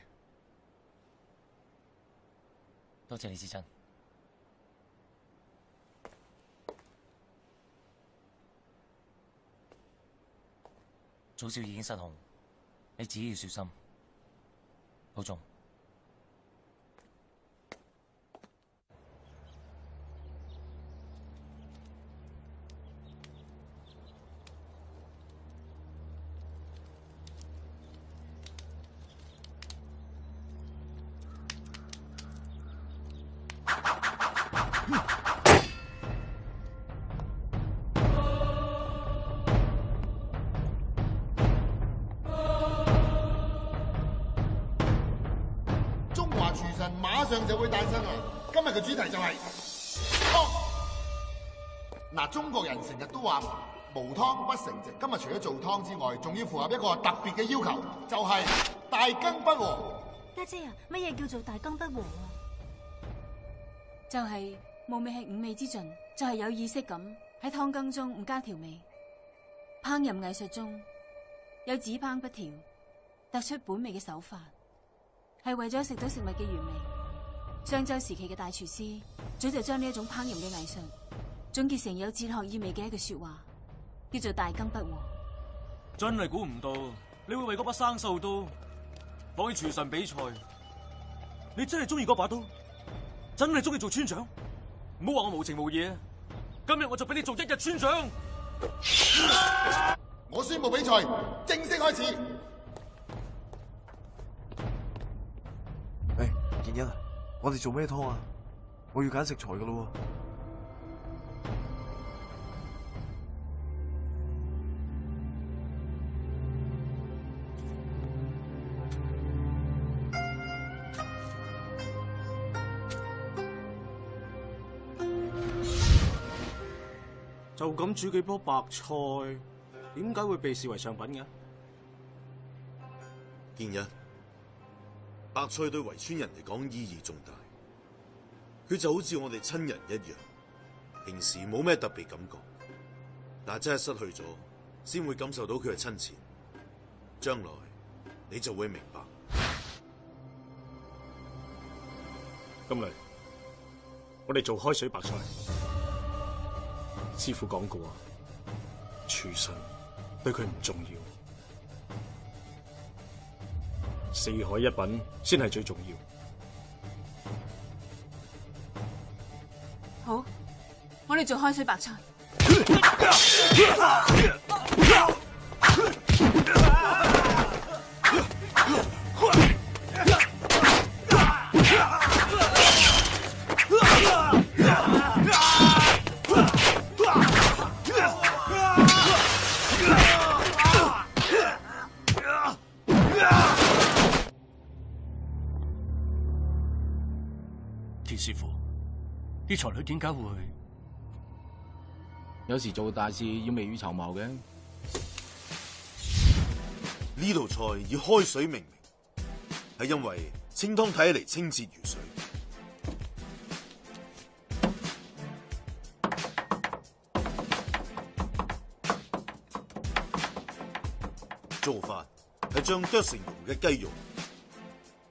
多謝李志珍。早少已經失控，你自己要小心，保重。廚神馬上就會誕生啦！今日嘅主題就係湯。嗱，中國人成日都話無湯不成席。今日除咗做湯之外，仲要符合一個特別嘅要求，就係大羹不和。家姐啊，乜嘢叫做大羹不和啊？就係無味係五味之盡，就係有意識咁喺湯羹中唔加調味。烹飪藝術中有只烹不調，突出本味嘅手法。係為咗食到食物嘅原味。商周時期嘅大廚師早就將呢一種烹飪嘅藝術總結成有哲學意味嘅一句說話，叫做大羹不和。真係估唔到你會為嗰把生鏽刀放喺廚神比賽。你真係中意嗰把刀，真係中意做村長。唔好話我無情無義啊！今日我就俾你做一日村長。我宣布比賽正式開始。健一啊，我哋做咩湯啊？我要揀食材噶咯。就咁煮幾棵白菜，點解會被視為上品嘅？健一，白菜對圍村人嚟講意義重大，佢就好似我哋親人一樣，平時冇咩特別感覺，但係真係失去咗，先會感受到佢嘅親切。將來你就會明白。咁嚟，我哋做開水白菜。師傅講過，廚神對佢唔重要，四海一品先係最重要。好，我哋做開水白菜。鐵師傅，啲材料點解會？有時做大事要未雨綢繆嘅。呢道菜以開水命名，係因為清湯睇起嚟清澈如水。做法係將剁成蓉嘅雞肉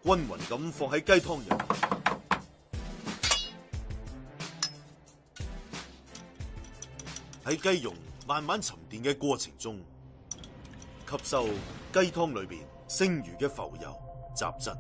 均勻咁放喺雞湯入面，喺雞蓉慢慢沉澱嘅過程中，吸收雞湯裏邊剩餘嘅浮油雜質。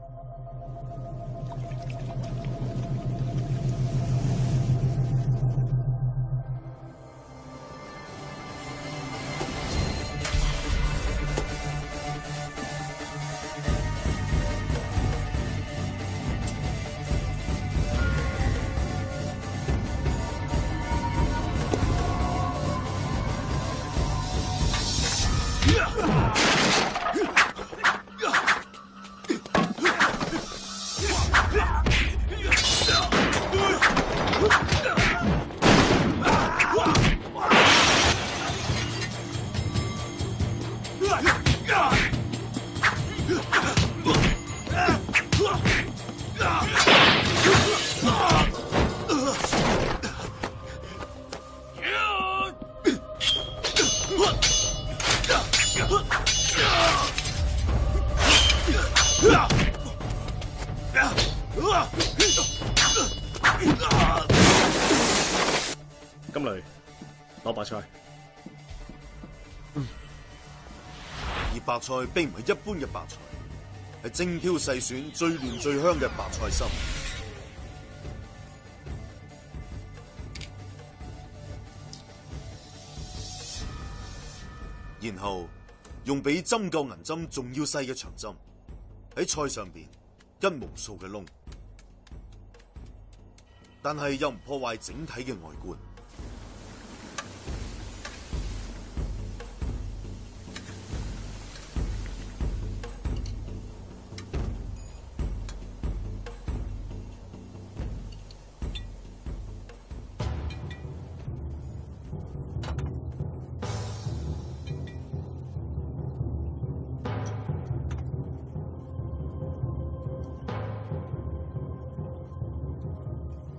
金雷，攞白菜。而白菜並唔係一般嘅白菜，係精挑細選最嫩最香嘅白菜心。然後用比針灸銀針仲要細嘅長針喺菜上邊吉無數嘅窿，但係又唔破壞整體嘅外觀。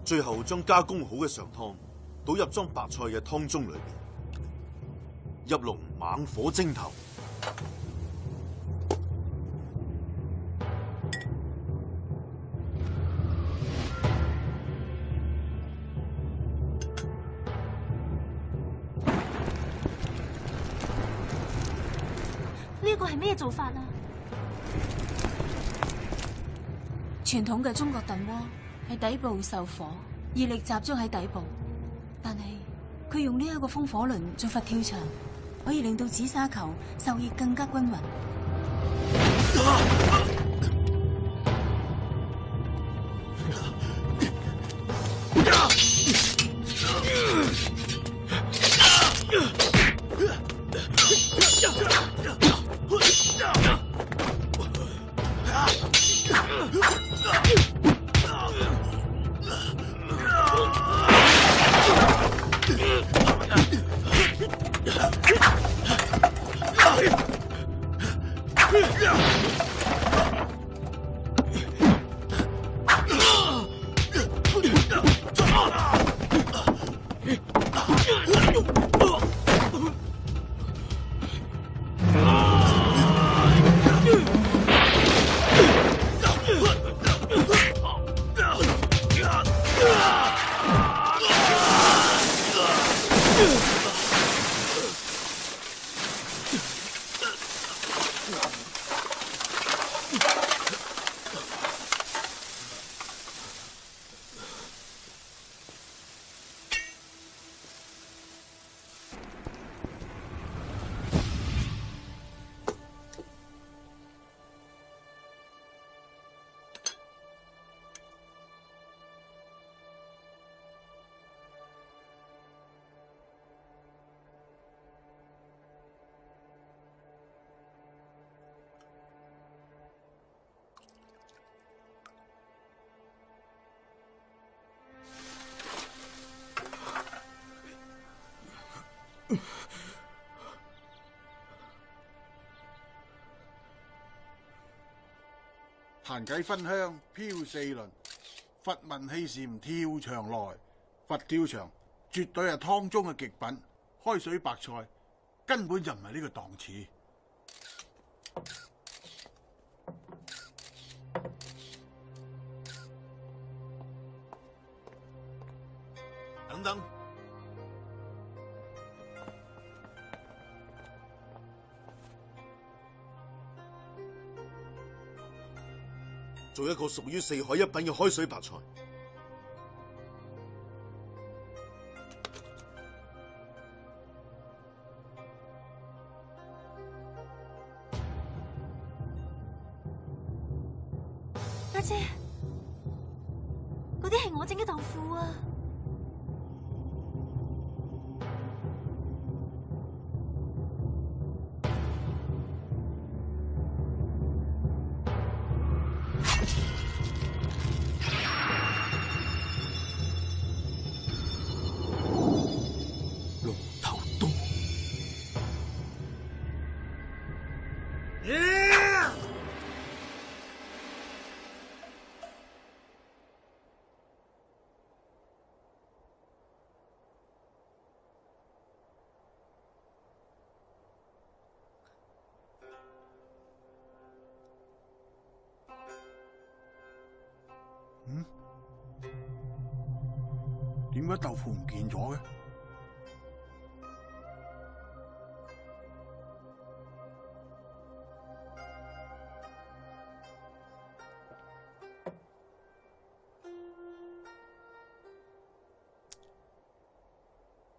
最後將加工好嘅上湯倒入裝白菜嘅湯盅裏面，入籠猛火蒸頭。呢個係咩做法啊？傳統嘅中國燉鍋係底部受火，熱力集中喺底部，但係佢用呢一個風火輪做佛跳牆，可以令到紫砂球受熱更加均勻。彈偈分香飄四輪，佛聞氣禪跳牆來。佛跳牆絕對係湯中嘅極品，開水白菜根本就唔係呢個檔次。等等，做一個屬於四海一品嘅開水白菜。家姐，嗰啲係我整嘅豆腐啊！龍頭東。點解豆腐唔見咗嘅？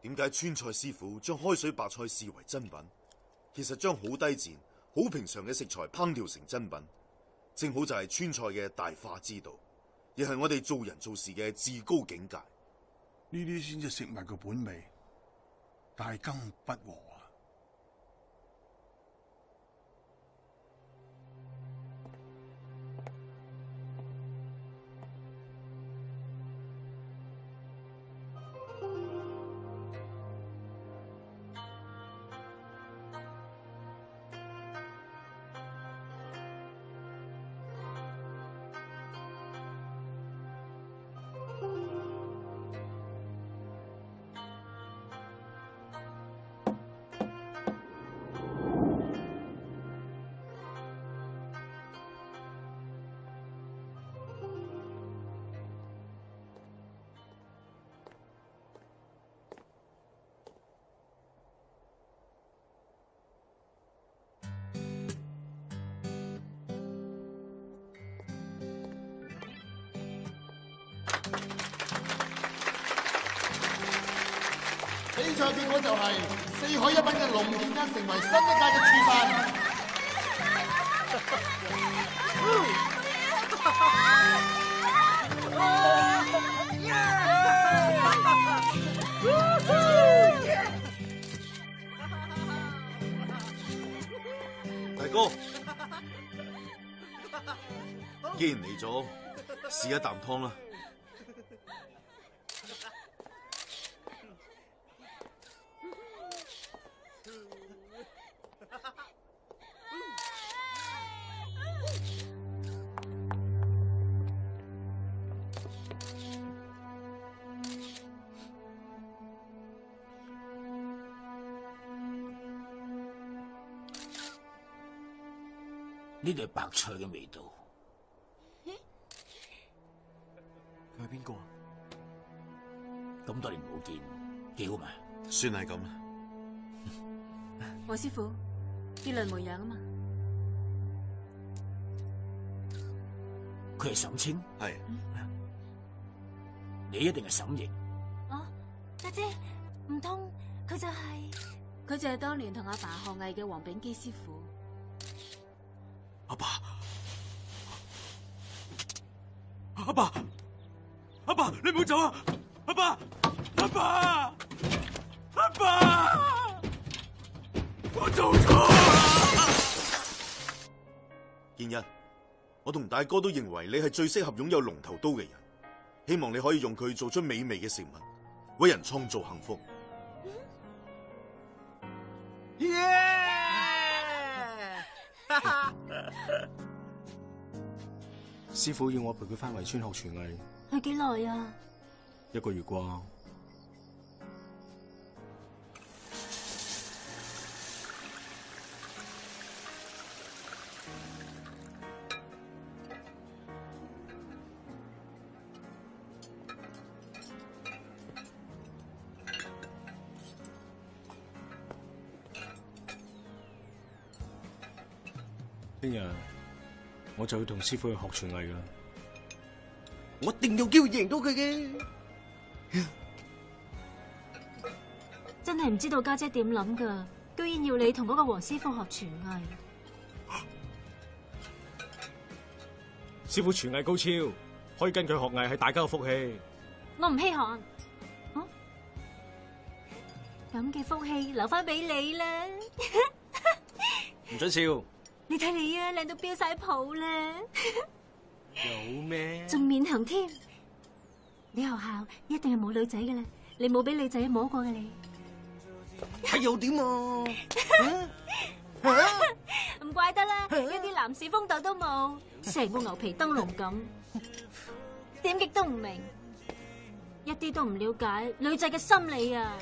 點解川菜師傅將開水白菜視為珍品？其實將好低賤、好平常嘅食材烹調成珍品，正好就係川菜嘅大化之道，亦係我哋做人做事嘅至高境界。呢啲先至食物嘅本味，大羹不和啊！比賽結果就係四海一品嘅龍健一成為新一屆嘅廚神。大哥，既然嚟咗，試一啖湯啦。呢度係白菜嘅味道。佢係邊個啊？咁多年冇見，幾好嘛？算係咁啦。黃師傅，結論沒樣啊嘛。佢係沈清，係。你一定係沈瑩。哦，家姐，唔通佢就係？佢就係當年同阿爸學藝嘅黃炳基師傅。阿爸，阿爸，阿爸，你唔好走啊！阿爸，阿爸，阿爸，我做錯啦！建一，我同大哥都認為你係最適合擁有龍頭刀嘅人，希望你可以用佢做出美味嘅食物，為人創造幸福。師傅要我陪佢翻圍村學廚藝，去幾耐啊1個月啩。聽日我就要同師傅去學廚藝噶啦，我一定有機會贏到佢嘅。真係唔知道家姐點諗噶，居然要你同嗰個黃師傅學廚藝。師傅廚藝高超，可以跟佢學藝係大家嘅福氣。我唔稀罕，咁嘅福氣留翻俾你啦。唔准笑。你睇你啊，靚到飆晒泡啦！有咩？仲面紅添。你學校一定係冇女仔嘅啦，你冇俾女仔摸過嘅你。係又點啊？唔怪得啦，一啲男士風度都冇，成個牛皮燈籠咁，點極都唔明，一啲都唔了解女仔嘅心理啊！